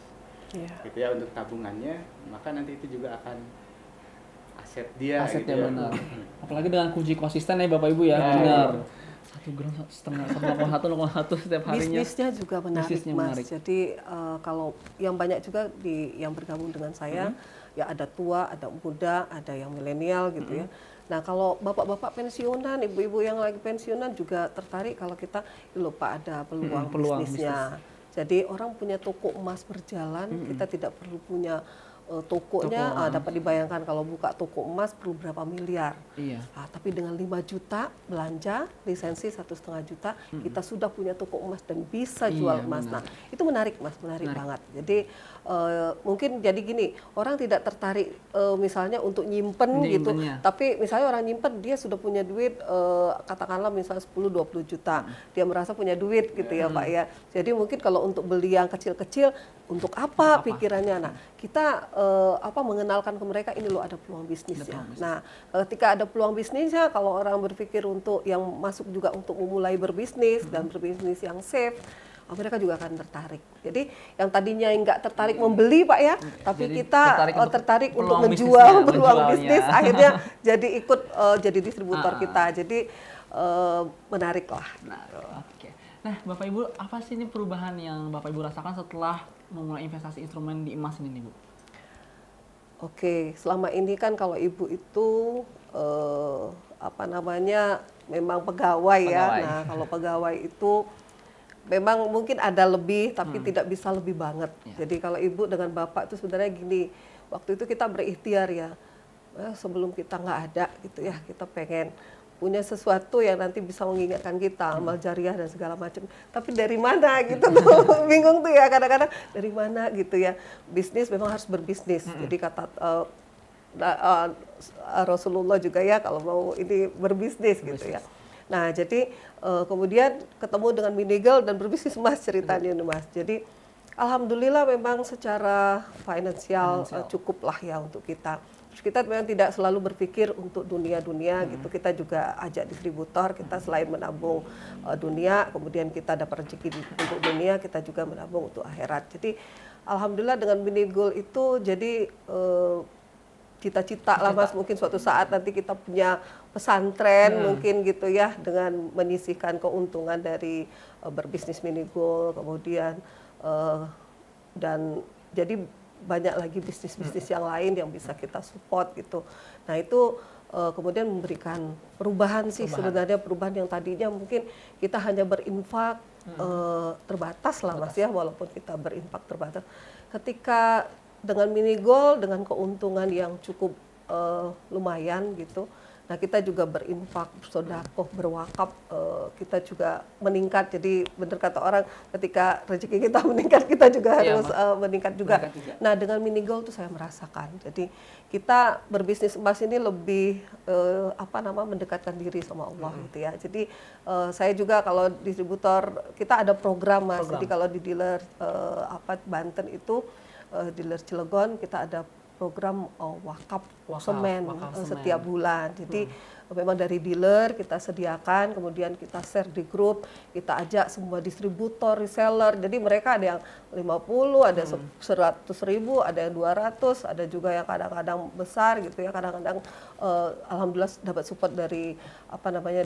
gitu ya untuk tabungannya, maka nanti itu juga akan aset dia. Asetnya gitu benar. Apalagi dengan kunci konsisten ya Bapak Ibu ya. Benar. 1 gram setengah, 1,1 setiap harinya. Bisnisnya juga menarik, Bisnisnya Mas. menarik. Jadi kalau yang banyak juga yang bergabung dengan saya, ya ada tua, ada muda, ada yang milenial gitu ya. Nah kalau bapak-bapak pensiunan, ibu-ibu yang lagi pensiunan juga tertarik kalau kita, lupa ada peluang, peluang bisnisnya. Jadi orang punya toko emas berjalan, kita tidak perlu punya tokonya. Dapat dibayangkan kalau buka toko emas perlu berapa miliar. Iya. Tapi dengan 5 juta belanja, lisensi 1,5 juta, kita sudah punya toko emas dan bisa jual emas. benar. Nah itu menarik Mas, menarik banget. Jadi mungkin jadi gini, orang tidak tertarik misalnya untuk nyimpen gitu, tapi misalnya orang nyimpen dia sudah punya duit katakanlah misalnya 10-20 juta, dia merasa punya duit gitu ya Pak ya. Jadi mungkin kalau untuk beli yang kecil-kecil, untuk apa pikirannya? Nah kita mengenalkan ke mereka ini loh ada peluang bisnisnya. Nah ketika ada peluang bisnisnya, kalau orang berpikir untuk yang masuk juga untuk memulai berbisnis dan berbisnis yang safe, mereka juga akan tertarik. Jadi yang tadinya nggak tertarik membeli Pak ya, tapi jadi kita tertarik untuk menjual peluang bisnis, akhirnya jadi ikut jadi distributor kita. Jadi menarik lah. Oke. Nah Bapak Ibu, apa sih ini perubahan yang Bapak Ibu rasakan setelah memulai investasi instrumen di emas ini Bu? Oke, selama ini kan kalau ibu itu memang pegawai ya. Nah kalau pegawai itu memang mungkin ada lebih, tapi tidak bisa lebih banget. Jadi kalau ibu dengan bapak itu sebenarnya gini, waktu itu kita berikhtiar ya, sebelum kita nggak ada gitu ya, kita pengen punya sesuatu yang nanti bisa mengingatkan kita, amal jariah dan segala macam. Tapi dari mana gitu tuh, bingung tuh ya kadang-kadang dari mana gitu ya. Bisnis memang harus berbisnis. Jadi kata Rasulullah juga ya kalau mau ini berbisnis gitu ya. Nah jadi kemudian ketemu dengan Minigal dan berbisnis emas ceritanya nih Mas. Jadi alhamdulillah memang secara finansial cukup lah ya untuk kita. Terus kita memang tidak selalu berpikir untuk dunia-dunia gitu. Kita juga ajak distributor, kita selain menabung dunia, kemudian kita dapat rezeki untuk dunia, kita juga menabung untuk akhirat. Jadi alhamdulillah dengan Minigal itu jadi cita-cita lah Mas, mungkin suatu saat nanti kita punya pesantren mungkin gitu ya, dengan menyisihkan keuntungan dari berbisnis Minigal, kemudian dan jadi banyak lagi bisnis-bisnis yang lain yang bisa kita support gitu. Nah itu kemudian memberikan perubahan sih sebenarnya, perubahan yang tadinya mungkin kita hanya berinfak terbatas lah Mas ya, walaupun kita berinfak terbatas. Ketika dengan Minigal, dengan keuntungan yang cukup lumayan gitu, nah kita juga berinfak, bersedekah, berwakaf, kita juga meningkat. Jadi benar kata orang, ketika rezeki kita meningkat, kita juga harus meningkat juga. Nah dengan Minigal tuh saya merasakan, jadi kita berbisnis emas ini lebih mendekatkan diri sama Allah gitu ya. Jadi saya juga kalau distributor kita ada program Mas. Jadi kalau di dealer Banten itu dealer Cilegon kita ada program wakaf semen setiap bulan. Jadi memang dari dealer kita sediakan, kemudian kita share di grup, kita ajak semua distributor, reseller. Jadi mereka ada yang 50, ada 100.000, ada yang 200, ada juga yang kadang-kadang besar gitu ya. Kadang-kadang alhamdulillah dapat support dari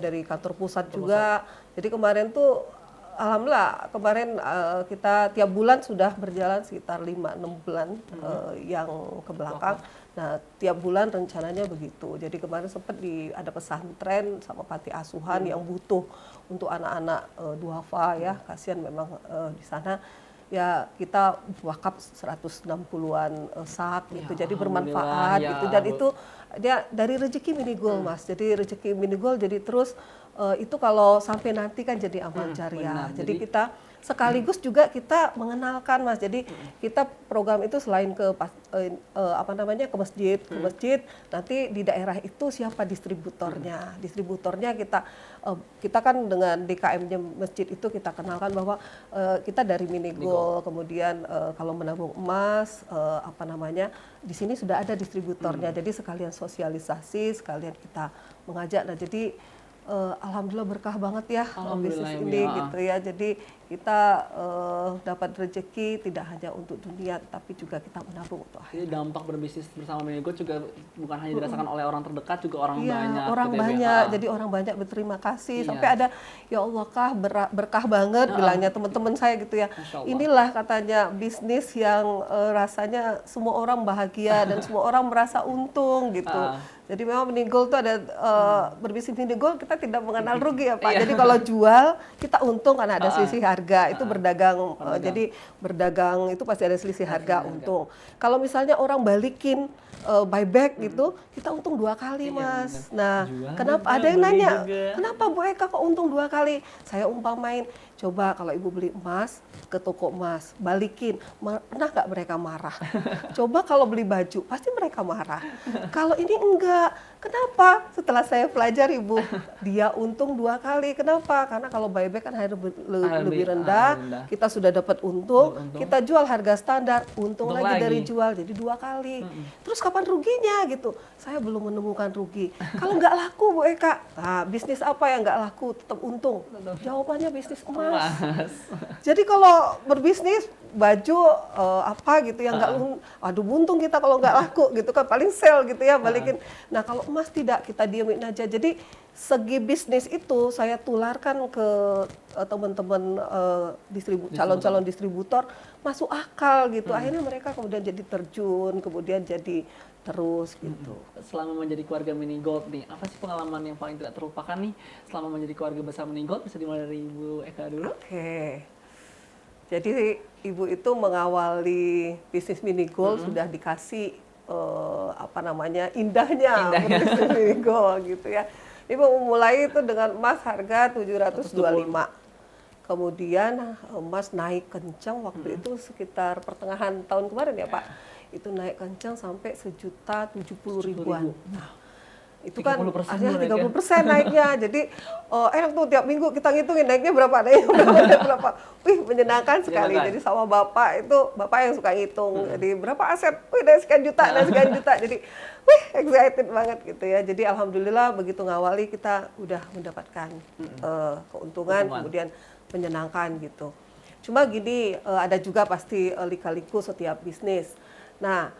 dari kantor pusat juga. Jadi kemarin tuh alhamdulillah kemarin kita tiap bulan sudah berjalan sekitar 5-6 bulan yang ke belakang. Nah tiap bulan rencananya begitu. Jadi kemarin sempat ada pesantren sama panti asuhan yang butuh untuk anak-anak duafa ya, kasihan memang di sana. Ya kita wakaf 160-an sak gitu, jadi bermanfaat gitu. Dan itu dia dari rezeki Minigal Mas. Jadi rezeki Minigal jadi terus itu kalau sampai nanti kan jadi amal jariah. Jadi kita sekaligus juga kita mengenalkan Mas. Jadi kita program itu selain ke ke masjid, nanti di daerah itu siapa distributornya. Distributornya kita kan dengan DKM-nya masjid itu kita kenalkan bahwa kita dari Minigal, kemudian kalau menabung emas di sini sudah ada distributornya. Jadi sekalian sosialisasi, sekalian kita mengajak. Nah jadi alhamdulillah berkah banget ya bisnis ini gitu ya. Jadi kita dapat rezeki tidak hanya untuk dunia, tapi juga kita menabung untuk Jadi akhirat. dampak berbisnis bersama Minigold juga bukan hanya dirasakan oleh orang terdekat, juga orang Iya, banyak. orang gitu ya, banyak. BH. Jadi orang banyak berterima kasih. Iya. Sampai ada, ya Allah kah berkah banget bilangnya teman-teman saya gitu ya. Masya Allah. Inilah katanya bisnis yang rasanya semua orang bahagia dan semua orang merasa untung gitu. Jadi memang Minigold itu ada berbisnis Minigold kita tidak mengenal rugi ya Pak. Iya. Jadi kalau jual kita untung karena ada selisih harga. Itu berdagang. Jadi berdagang itu pasti ada selisih harga untung. Kalau misalnya orang balikin buyback gitu, kita untung 2 kali Mas. benar. Nah, Jual kenapa juga, ada yang beli nanya, juga. kenapa Bu Eka kok untung 2 kali? Saya umpamain, coba kalau Ibu beli emas ke toko emas, balikin, pernah nggak mereka marah? Coba kalau beli baju, pasti mereka marah. Kalau ini enggak, kenapa? Setelah saya pelajari Bu, dia untung 2 kali. Kenapa? Karena kalau buyback kan harga lebih rendah, rendah. kita sudah dapat untung, Untung. kita jual harga standar, untung Untung lagi dari lagi. jual, jadi 2 kali. Terus kapan ruginya gitu? Saya belum menemukan rugi. Kalau nggak laku Bu Eka, nah, bisnis apa yang nggak laku tetap untung? Jawabannya bisnis emas. Jadi kalau berbisnis baju apa gitu yang nggak, aduh buntung kita kalau nggak laku gitu kan, paling sell gitu ya balikin. Nah kalau emas tidak, kita diemin aja. Jadi segi bisnis itu saya tularkan ke teman-teman calon-calon distributor, masuk akal gitu. Akhirnya mereka kemudian jadi terjun, kemudian jadi terus gitu. Selama menjadi keluarga Minigold nih, apa sih pengalaman yang paling tidak terlupakan nih selama menjadi keluarga besar Minigold? Bisa dimulai dari Ibu Eka dulu. Oke. Jadi Ibu itu mengawali bisnis Minigold sudah dikasih apa namanya indahnya berbisnis Minigold gitu ya. Ibu memulai itu dengan emas harga 725. Kemudian emas naik kencang waktu itu sekitar pertengahan tahun kemarin ya Pak. Itu naik kencang sampai 1.070.000-an. Nah, itu kan 30% artinya naik 30% naiknya. Jadi enak tuh tiap minggu kita ngitungin naiknya berapa, berapa. Wih, menyenangkan sekali. Menyenangkan. Jadi sama Bapak itu, Bapak yang suka ngitung. Jadi berapa aset? Wih, dari sekian juta, dari sekian juta. Jadi wih, excited banget gitu ya. Jadi alhamdulillah begitu ngawali kita udah mendapatkan keuntungan, kemudian menyenangkan gitu. Cuma gini, ada juga pasti lika-liku setiap bisnis. Nah,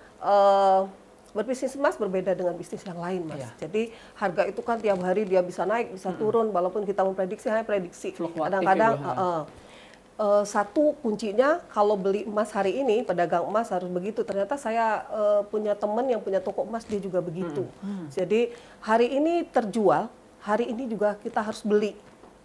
berbisnis emas berbeda dengan bisnis yang lain, Mas. Iya. Jadi harga itu kan tiap hari dia bisa naik, bisa turun, walaupun kita memprediksi hanya prediksi. Fluktuatif Kadang-kadang ya, satu kuncinya kalau beli emas hari ini, pedagang emas harus begitu. Ternyata saya punya teman yang punya toko emas, dia juga begitu. Jadi hari ini terjual, hari ini juga kita harus beli.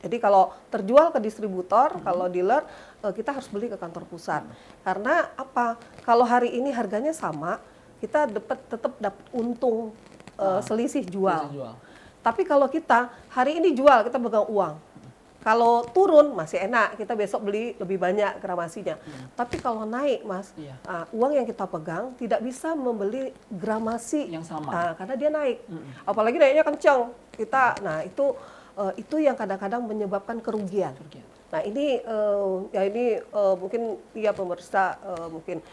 Jadi kalau terjual ke distributor, kalau dealer, kita harus beli ke kantor pusat. Karena apa? Kalau hari ini harganya sama, kita tetap dapat untung selisih jual. Tapi kalau kita hari ini jual, kita pegang uang. Kalau turun masih enak, kita besok beli lebih banyak gramasinya. Tapi kalau naik, Mas, uang yang kita pegang tidak bisa membeli gramasi yang sama. Nah, karena dia naik. Apalagi naiknya kencang. Nah itu yang kadang-kadang menyebabkan kerugian. Nah ini mungkin ya pemirsa mungkin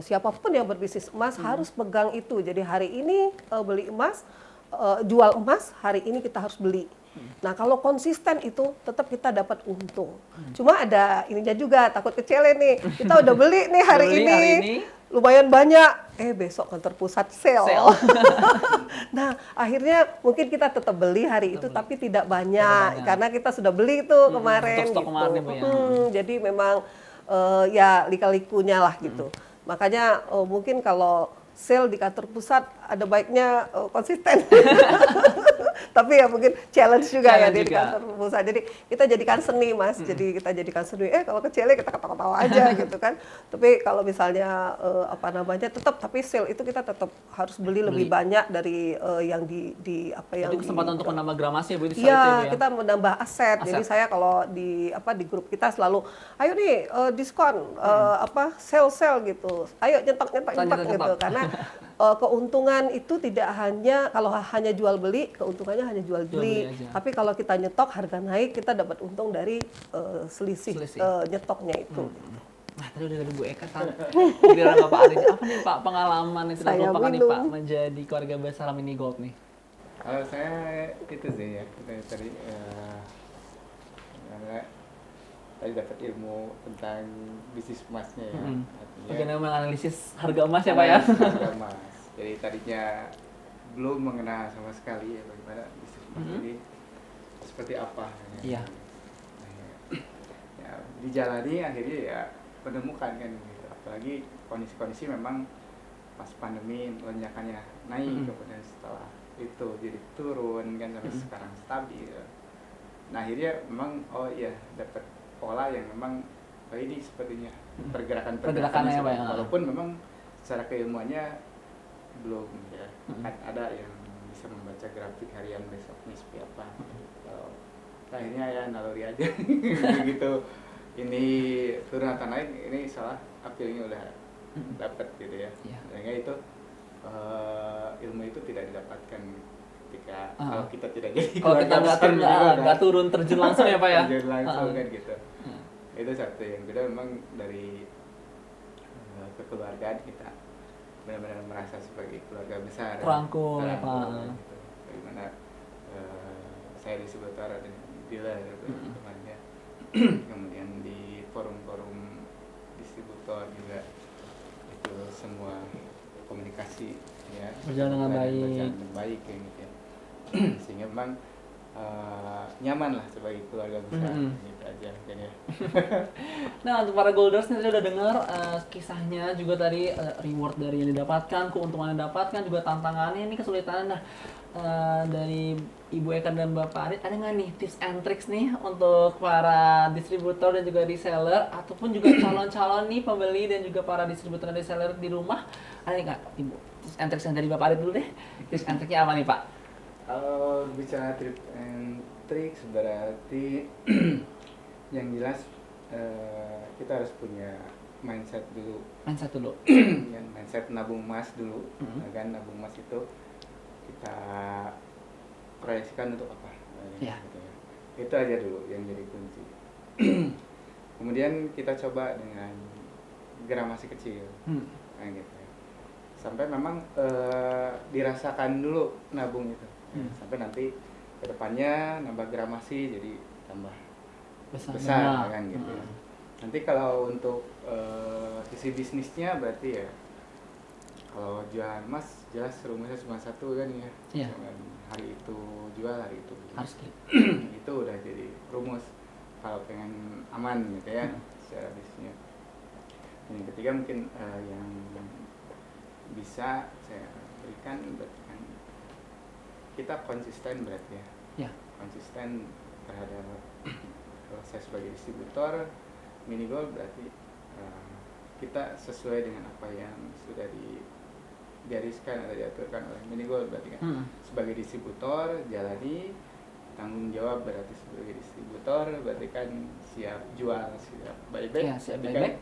siapapun yang berbisnis emas harus pegang itu. Jadi hari ini beli emas, jual emas, hari ini kita harus beli. Nah kalau konsisten itu tetap kita dapat untung. Cuma ada ininya juga, takut kecele nih. Kita udah beli nih hari ini, lumayan banyak. Besok kantor pusat sale. Nah akhirnya mungkin kita tetap beli hari itu, tapi tidak banyak. Karena kita sudah beli itu kemarin. Stok kemarin ya. Jadi memang ya lika-likunya lah gitu. Makanya mungkin kalau sale di kantor pusat ada baiknya konsisten. Tapi ya mungkin challenge juga ya di kantor pusat. Jadi kita jadikan seni, Mas. Jadi kita jadikan seni. Kalau kecele kita ketawa-tawa aja gitu kan. Tapi kalau misalnya tetap, tapi sale itu kita tetap harus beli lebih banyak dari yang Itu kesempatan untuk menambah gramasi ya Bu? Iya, kita menambah aset. Jadi saya kalau di grup kita selalu, ayo nih diskon, sale gitu. Ayo nyetok gitu. Karena keuntungan itu tidak hanya kalau hanya jual beli, keuntungannya hanya jual beli. Tapi kalau kita nyetok harga naik, kita dapat untung dari selisih nyetoknya itu. Nah, tadi udah dari Bu Eka kan. Giliran Bapak Aris, apa nih Pak pengalaman yang tidak terlupakan nih Pak menjadi keluarga besar Minigold nih? Kalau saya itu sih ya, tadi tadi dapat ilmu tentang bisnis emasnya ya. Artinya Bagaimana menganalisis harga emas ya Pak ya? harga emas. Jadi tadinya belum mengenal sama sekali ya bagaimana bisnis emas ini seperti apa. Iya. Nah, ya, dijalani akhirnya ya menemukan kan gitu. Apalagi kondisi-kondisi memang pas pandemi lonjakannya naik, kemudian setelah itu jadi turun kan sampai sekarang stabil. Nah akhirnya memang oh iya dapat pola yang memang ini sepertinya Pergerakannya, Pak, ya. walaupun memang secara keilmuannya belum ya kan ada yang bisa membaca grafik harian besok nih seperti apa. Kalau akhirnya ya naluri aja gitu, ini turun atau naik ini salah apilnya udah dapat gitu ya. Sehingga itu ilmu itu tidak didapatkan ketika kalau kita tidak jadi Kalau kita nggak turun terjun langsung ya Pak ya? terjun langsung kan gitu. Itu satu yang beda memang dari kekeluargaan kita benar-benar merasa sebagai keluarga besar. Rangkul ya Pak. Gitu. Bagaimana saya di Subatara dan dealer temannya, kemudian di forum-forum distributor juga itu semua komunikasi ya berjalan dengan baik kayak gitu ya. Sehingga memang nyaman lah sebagai keluarga besar gitu aja kan ya. Nah untuk para Golders nih udah dengar kisahnya juga tadi, reward dari yang didapatkan, keuntungan yang didapatkan, juga tantangannya ini kesulitan. Nah dari Ibu Eka dan Bapak Adit ada nggak nih tips and tricks nih untuk para distributor dan juga reseller ataupun juga calon-calon nih pembeli dan juga para distributor dan reseller di rumah, ada nggak Ibu tips and tricks yang dari Bapak Adit dulu deh? Tips and tricksnya apa nih Pak? Kalau bicara tips and tricks berarti yang jelas kita harus punya mindset dulu. Dan mindset nabung emas dulu. Kan nabung emas itu kita proyeksikan untuk apa? Gitu ya. Itu aja dulu yang jadi kunci. Kemudian kita coba dengan gramasi kecil. Nah, gitu ya. Sampai memang dirasakan dulu nabung itu. Sampai nanti ke depannya nambah gramasi jadi tambah besar kan gitu ya. Nanti kalau untuk sisi bisnisnya berarti ya kalau jualan emas jelas rumusnya cuma satu kan ya. Jangan hari itu jual, hari itu beli. Harus gitu. Itu udah jadi rumus kalau pengen aman gitu ya secara bisnisnya. Dan yang ketiga mungkin yang bisa saya berikan berarti kan kita konsisten berarti ya. Konsisten terhadap kalau saya sebagai distributor mini gold berarti kita sesuai dengan apa yang sudah digariskan atau diaturkan oleh mini gold berarti kan sebagai distributor jalani tanggung jawab, berarti sebagai distributor berarti kan siap jual, siap buyback, siap kan buyback.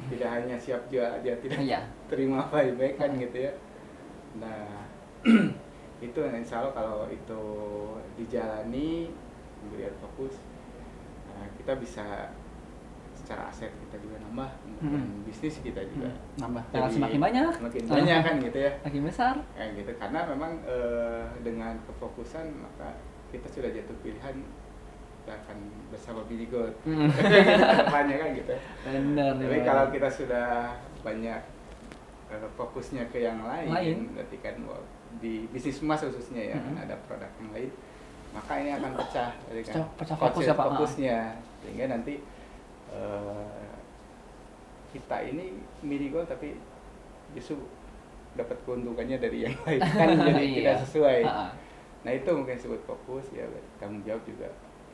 tidak hanya siap jual aja, tidak terima buyback kan gitu ya. Nah itu insya Allah kalau itu dijalani diberi fokus, kita bisa secara aset kita juga nambah, kemudian bisnis kita juga nambah, semakin banyak kan gitu ya, makin besar gitu. Karena memang dengan kefokusan maka kita sudah jatuh pilihan kita akan bersama Mini Gold depannya kan gitu. Benar. Tapi kalau kita sudah banyak fokusnya ke yang lain. Berarti kan di bisnis emas khususnya ya, ada produk yang lain, maka ini akan pecah fokus ya, Pak. Fokusnya, sehingga nanti kita ini Mini Gold tapi justru dapat keuntungannya dari yang lain kan jadi tidak sesuai. Nah itu mungkin disebut fokus ya, tanggung jawab juga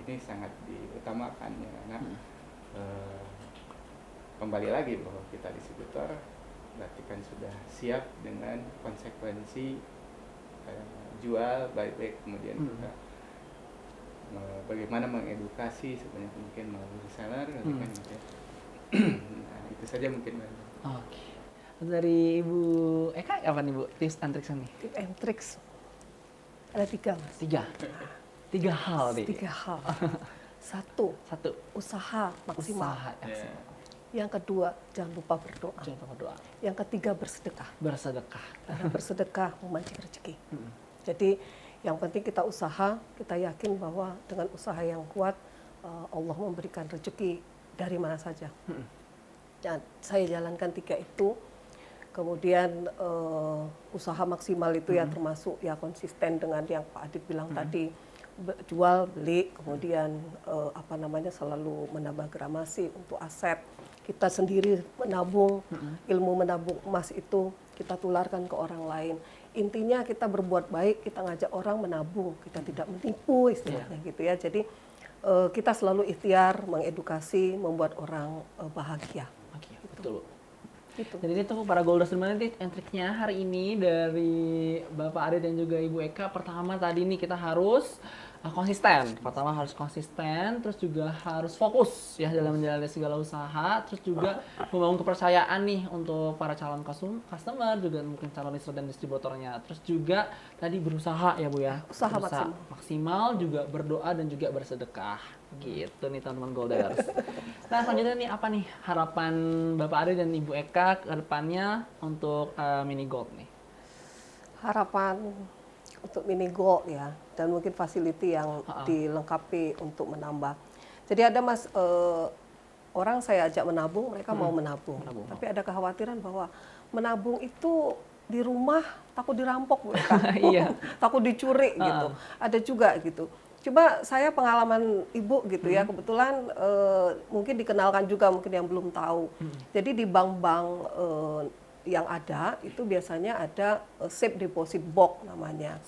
ini sangat diutamakan ya, karena kembali lagi bahwa kita distributor berarti kan sudah siap dengan konsekuensi jual, buyback, kemudian kita bagaimana mengedukasi sebanyak mungkin melalui reseller, kan gitu ya. Nah, itu saja mungkin. Oke. Dari Ibu Eka apa nih Bu tips and tricks nih? Tips and tricks ada 3 Mas. 3 hal nih. 3 hal. Satu, usaha maksimal. Yang kedua, jangan lupa berdoa. Yang ketiga, bersedekah. Karena bersedekah memancing rezeki. Jadi yang penting kita usaha, kita yakin bahwa dengan usaha yang kuat Allah memberikan rezeki dari mana saja. Ya, saya jalankan 3 itu. Kemudian usaha maksimal itu ya termasuk ya konsisten dengan yang Pak Adit bilang tadi, jual beli, kemudian selalu menambah gramasi untuk aset. Kita sendiri menabung, ilmu menabung emas itu kita tularkan ke orang lain. Intinya kita berbuat baik, kita ngajak orang menabung, kita tidak menipu istilahnya gitu ya. Jadi kita selalu ikhtiar mengedukasi, membuat orang bahagia. Oke, betul. Gitu. Jadi itu para Golders sebenarnya tips and triknya hari ini dari Bapak Adit dan juga Ibu Eka. Pertama tadi nih kita harus konsisten. Pertama harus konsisten, terus juga harus fokus ya dalam menjalani segala usaha, terus juga membangun kepercayaan nih untuk para calon customer, juga mungkin calon reseller dan distributornya. Terus juga tadi berusaha ya Bu ya. Usaha maksimal, juga berdoa dan juga bersedekah. Gitu nih teman-teman Golders. Nah selanjutnya nih apa nih harapan Bapak Adit dan Ibu Eka ke depannya untuk Mini Gold nih? Harapan untuk Mini Gold ya, dan mungkin facility yang dilengkapi untuk menambah. Jadi ada orang saya ajak menabung, mereka mau menabung. Tapi ada kekhawatiran bahwa menabung itu di rumah takut dirampok, Bu Eka. Iya. Takut dicuri gitu. Ada juga gitu. Coba saya pengalaman Ibu gitu ya, kebetulan mungkin dikenalkan juga mungkin yang belum tahu. Jadi di bank-bank yang ada itu biasanya ada safe deposit box namanya.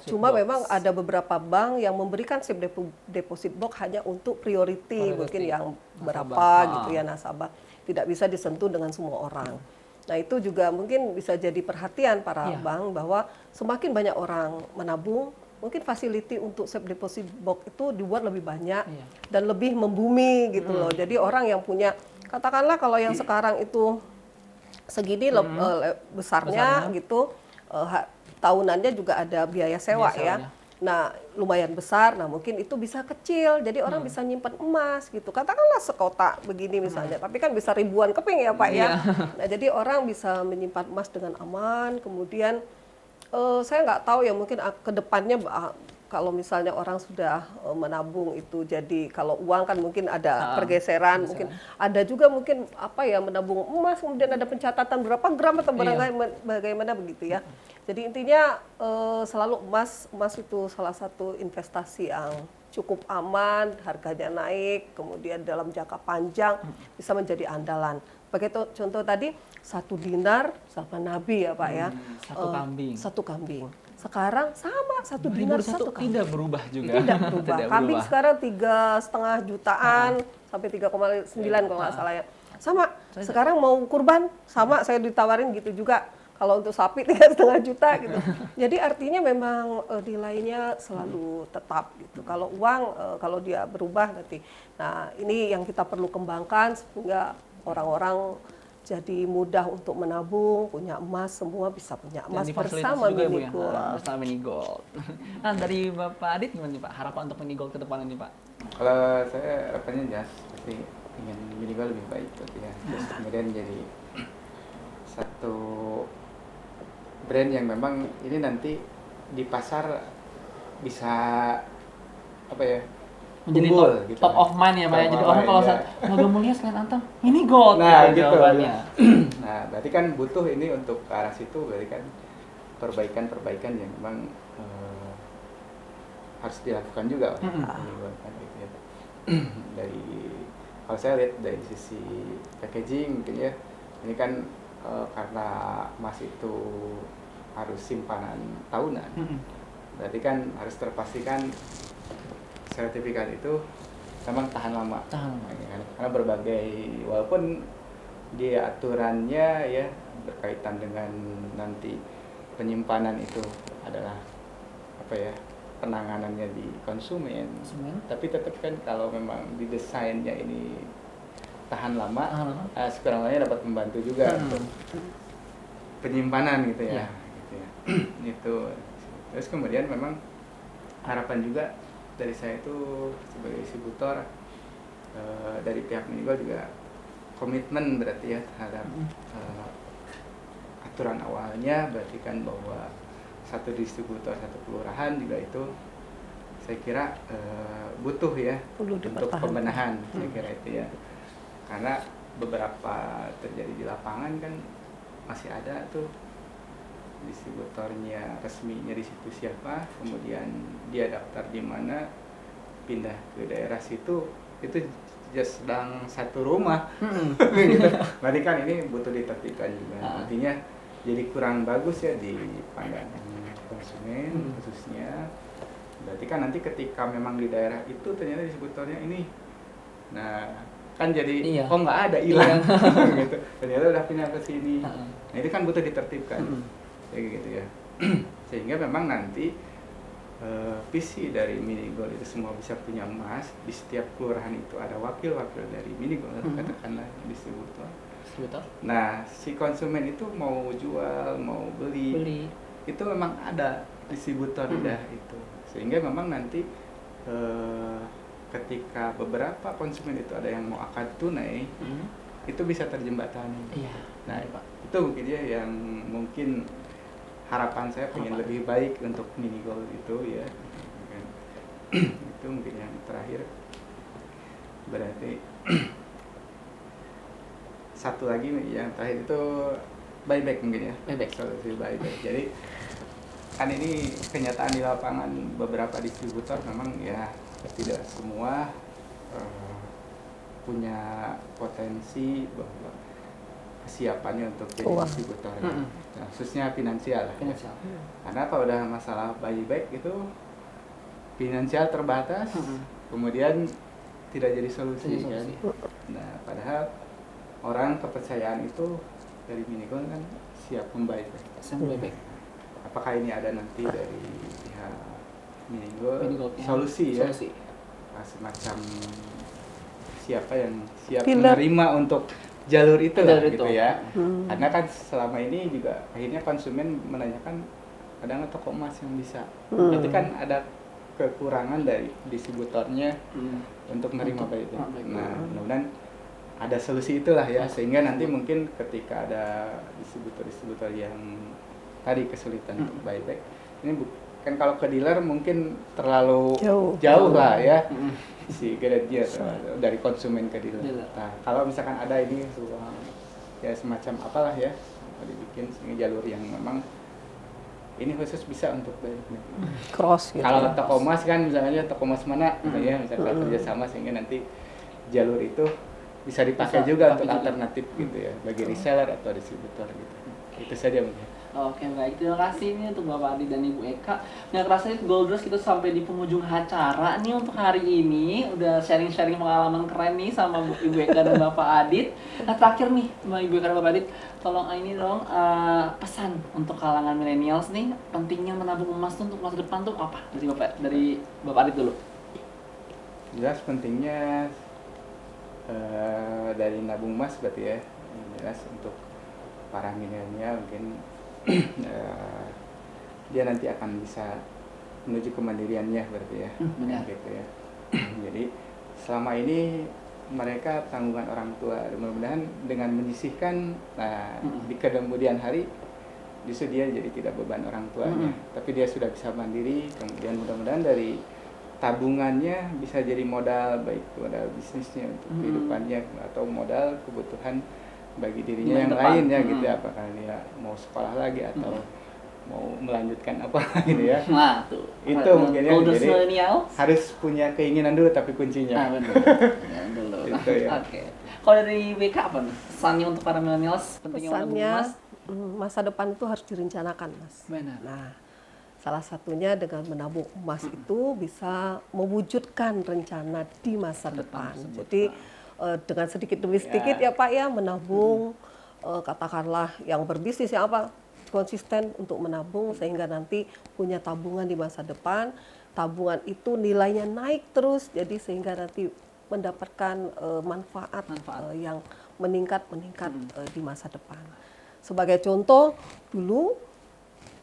Cuma memang ada beberapa bank yang memberikan safe deposit box hanya untuk priority mungkin yang berapa gitu ya nasabah. Tidak bisa disentuh dengan semua orang. Nah itu juga mungkin bisa jadi perhatian para bank bahwa semakin banyak orang menabung, mungkin facility untuk safe deposit box itu dibuat lebih banyak dan lebih membumi gitu loh. Jadi orang yang punya, katakanlah kalau yang sekarang itu segini besarnya gitu, tahunannya juga ada biaya sewa ya. Nah lumayan besar, nah mungkin itu bisa kecil, jadi orang bisa nyimpan emas gitu. Katakanlah sekotak begini misalnya, tapi kan bisa ribuan keping ya Pak ya. Nah jadi orang bisa menyimpan emas dengan aman, kemudian saya nggak tahu ya mungkin ke depannya kalau misalnya orang sudah menabung itu jadi kalau uang kan mungkin ada pergeseran, mungkin ada juga mungkin menabung emas kemudian ada pencatatan berapa gram atau bagaimana begitu ya. Jadi intinya selalu emas itu salah satu investasi yang cukup aman, harganya naik, kemudian dalam jangka panjang bisa menjadi andalan. Sebagai contoh tadi 1 dinar sama Nabi ya Pak ya. 1 kambing. Sekarang sama 1 dinar 1 kambing. Tidak berubah juga. Tidak berubah. Kambing sekarang 3,5 jutaan sampai 3,9 kalau nggak salah ya. Sama. Sekarang mau kurban sama saya ditawarin gitu juga. Kalau untuk sapi 3,5 juta gitu. Jadi artinya memang nilainya selalu tetap gitu. Kalau uang kalau dia berubah nanti. Nah ini yang kita perlu kembangkan sehingga orang-orang jadi mudah untuk menabung, punya emas, semua bisa punya emas bersama Mini Gold. Bersama Mini Gold. Nah dari Bapak Adit gimana nih Pak, harapan untuk Mini Gold ke depan ini Pak? Kalau saya harapannya jelas, pasti ingin Mini Gold lebih baik gitu ya. Terus kemudian jadi satu brand yang memang ini nanti di pasar bisa menjadi unggul, top, top of mind ya Pak ya. Jadi orang kalau logam mulia selain Antam, Mini Gold. Nah gitu. Nah berarti kan butuh ini untuk ke arah situ, berarti kan perbaikan yang memang harus dilakukan juga oleh Mini Gold kan gitu ya. Dari kalau saya lihat dari sisi packaging mungkin ya, ini kan karena emas itu harus simpanan tahunan, berarti kan harus terpastikan sertifikat itu memang tahan lama. Karena berbagai, walaupun dia aturannya ya berkaitan dengan nanti penyimpanan itu adalah penanganannya di konsumen. Tapi tetap kan kalau memang didesainnya ini tahan lama, sekurang-kurangnya dapat membantu juga untuk penyimpanan gitu ya. Itu. Terus kemudian memang harapan juga dari saya itu sebagai distributor, dari pihak Mini Gold juga komitmen berarti ya terhadap aturan awalnya, berarti kan bahwa satu distributor satu kelurahan juga itu saya kira butuh ya untuk pembenahan, saya kira itu ya. karena beberapa terjadi di lapangan kan masih ada tuh distributornya resminya di situ siapa, kemudian dia daftar di mana, pindah ke daerah situ, itu just sedang satu rumah. Gitu. Berarti kan ini butuh ditertibkan juga. Artinya jadi kurang bagus ya di pandangan konsumen khususnya. Berarti kan nanti ketika memang di daerah itu ternyata distributornya ini, nah kan jadi kok nggak ada, hilang. Gitu. Ternyata udah pindah ke sini. Nah itu kan butuh ditertibkan. Kayak gitu ya. Sehingga memang nanti visi dari Minigold itu semua bisa punya emas. Di setiap kelurahan itu ada wakil-wakil dari Minigold, katakanlah distributor. Nah si konsumen itu mau jual, mau beli. Itu memang ada distributor itu. Sehingga memang nanti ketika beberapa konsumen itu ada yang mau akad tunai, itu bisa terjembatani. Nah itu mungkin ya yang mungkin harapan saya pengen lebih baik untuk Minigold itu ya. Itu mungkin yang terakhir. Berarti satu lagi yang terakhir itu buyback mungkin ya. Solusi buyback. Jadi kan ini kenyataan di lapangan, beberapa distributor memang ya tidak semua punya potensi bahwa kesiapannya untuk jadi distributor, nah, khususnya finansial. Karena kalau udah masalah buyback itu finansial terbatas, kemudian tidak jadi solusi. Kan? Nah, padahal orang kepercayaan itu dari Minigold kan siap membuyback. Apakah ini ada nanti dari pihak Minigold solusi ya? Semacam siapa yang siap menerima untuk jalur itu lah gitu ya. Karena kan selama ini juga akhirnya konsumen menanyakan ada nggak toko emas yang bisa. Berarti kan ada kekurangan dari distributornya untuk menerima buyback. Nah, mudah-mudahan ada solusi itulah ya, sehingga nanti mungkin ketika ada distributor-distributor yang tadi kesulitan untuk buyback, ini kan kalau ke dealer mungkin terlalu jauh lah ya si grade-nya dari konsumen ke dealer. Nah, kalau misalkan ada ini ya semacam apalah ya, dibikin sehingga jalur yang memang ini khusus bisa untuk buyback. Cross gitu. Kalau toko emas kan misalnya toko emas mana ya, misalkan kerjasama sehingga nanti jalur itu bisa dipakai juga untuk alternatif gitu ya bagi reseller atau distributor gitu. Itu saja mungkin. Oke, baik. Terima kasih nih untuk Bapak Adit dan Ibu Eka. Nggak kerasa Goldrush kita sampai di penghujung acara nih untuk hari ini. Udah sharing-sharing pengalaman keren nih sama Ibu Eka dan Bapak Adit. Nah, terakhir nih sama Ibu Eka dan Bapak Adit, tolong ini dong pesan untuk kalangan millennials nih, pentingnya menabung emas tuh untuk masa depan tuh apa? Dari Bapak Adit dulu. Jelas pentingnya dari nabung emas berarti ya. Jelas untuk para milenial mungkin dia nanti akan bisa menuju kemandiriannya berarti ya. Gitu ya. Jadi selama ini mereka tanggungan orang tua, mudah-mudahan dengan menyisihkan di kemudian hari justru dia jadi tidak beban orang tuanya, tapi dia sudah bisa mandiri. Kemudian mudah-mudahan dari tabungannya bisa jadi modal, baik modal bisnisnya untuk kehidupannya atau modal kebutuhan bagi dirinya yang lain ya gitu ya, apakah dia mau sekolah lagi atau mau melanjutkan apa gitu ya. Nah, tuh. Itu mungkin ya, jadi harus punya keinginan dulu tapi kuncinya. Benar. Ya, dulu. Itu ya. Oke. Kalau dari BK apa nih? Pesannya untuk para millennials pentingnya menabung emas? Masa depan itu harus direncanakan, Mas. Benar. Nah, salah satunya dengan menabung emas itu bisa mewujudkan rencana di masa depan. Jadi dengan sedikit demi sedikit ya Pak ya menabung, katakanlah yang berbisnis yang apa konsisten untuk menabung sehingga nanti punya tabungan di masa depan. Tabungan itu nilainya naik terus, jadi sehingga nanti mendapatkan manfaat yang meningkat di masa depan. Sebagai contoh, dulu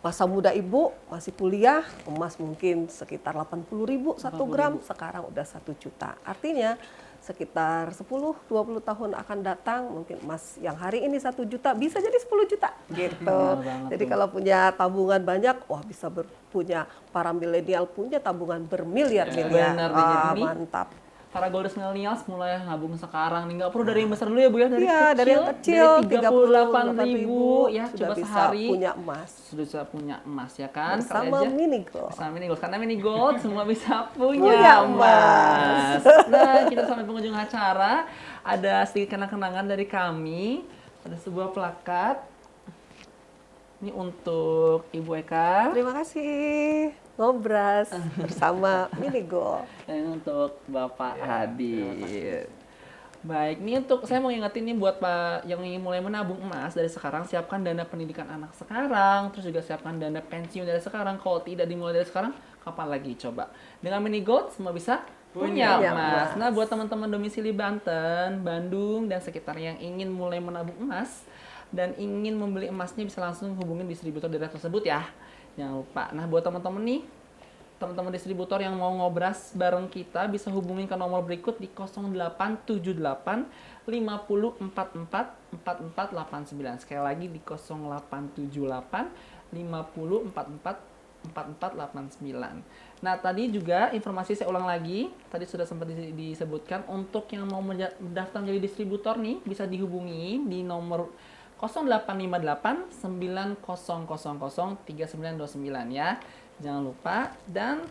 masa muda ibu masih kuliah, emas mungkin sekitar 80.000 1 gram, sekarang udah 1 juta. Artinya sekitar 10-20 tahun akan datang, mungkin emas yang hari ini 1 juta bisa jadi 10 juta gitu. Jadi kalau punya tabungan banyak, wah bisa punya para milenial punya tabungan bermiliar-miliar. Mantap. para Golders Millennials mulai nabung sekarang nih, nggak perlu dari yang besar dulu ya Bu ya, Iya, dari yang kecil, dari 38.000 ya, sudah coba bisa sehari punya emas. sudah bisa punya emas ya kan. Kali Sama aja. Mini Gold. Bersama Mini Gold, karena Mini Gold semua bisa Punya punya emas. emas. Nah, kita sampai penghujung acara, ada sedikit kenang-kenangan dari kami, ada sebuah plakat. Ini untuk Ibu Eka. Terima kasih. Ngobras bersama Mini Gold. Dan untuk Bapak Hadid. Baik, ini untuk saya mau ingetin nih buat Pak yang ingin mulai menabung emas dari sekarang, siapkan dana pendidikan anak sekarang, terus juga siapkan dana pensiun dari sekarang. Kalau tidak dimulai dari sekarang, kapan lagi coba? Dengan Mini Gold semua bisa punya Punya emas. emas. Nah, buat teman-teman domisili Banten, Bandung dan sekitarnya yang ingin mulai menabung emas dan ingin membeli emasnya, bisa langsung hubungin distributor daerah tersebut ya. Jangan lupa. Nah, buat teman-teman nih, teman-teman distributor yang mau ngobras bareng kita bisa hubungin ke nomor berikut di 0878 50 44 44 89. Sekali lagi di 0878 50 44 44 89. Nah, tadi juga informasi saya ulang lagi, tadi sudah sempat disebutkan, untuk yang mau mendaftar menjadi distributor nih bisa dihubungi di nomor 0858 9000 3929 ya. Jangan lupa. Dan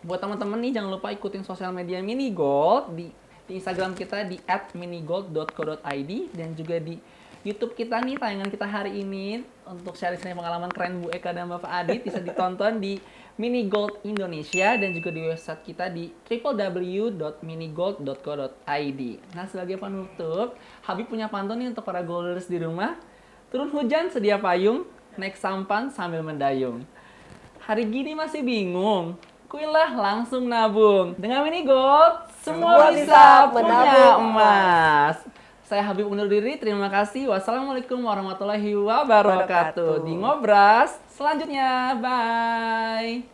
buat teman-teman nih, jangan lupa ikutin sosial media Mini Gold di Instagram kita di @minigold.co.id dan juga di YouTube kita nih, tayangan kita hari ini untuk sharing pengalaman keren Bu Eka dan Bapak Adit bisa ditonton di Mini Gold Indonesia dan juga di website kita di www.minigold.co.id. Nah, sebagai penutup, Habib punya pantun nih untuk para golders di rumah. Turun hujan sedia payung, naik sampan sambil mendayung. Hari gini masih bingung, kuilah langsung nabung. Dengan Mini Gold, semua bisa punya emas. Saya Habib undur diri, terima kasih. Wassalamualaikum warahmatullahi wabarakatuh. Di Ngobras selanjutnya, bye.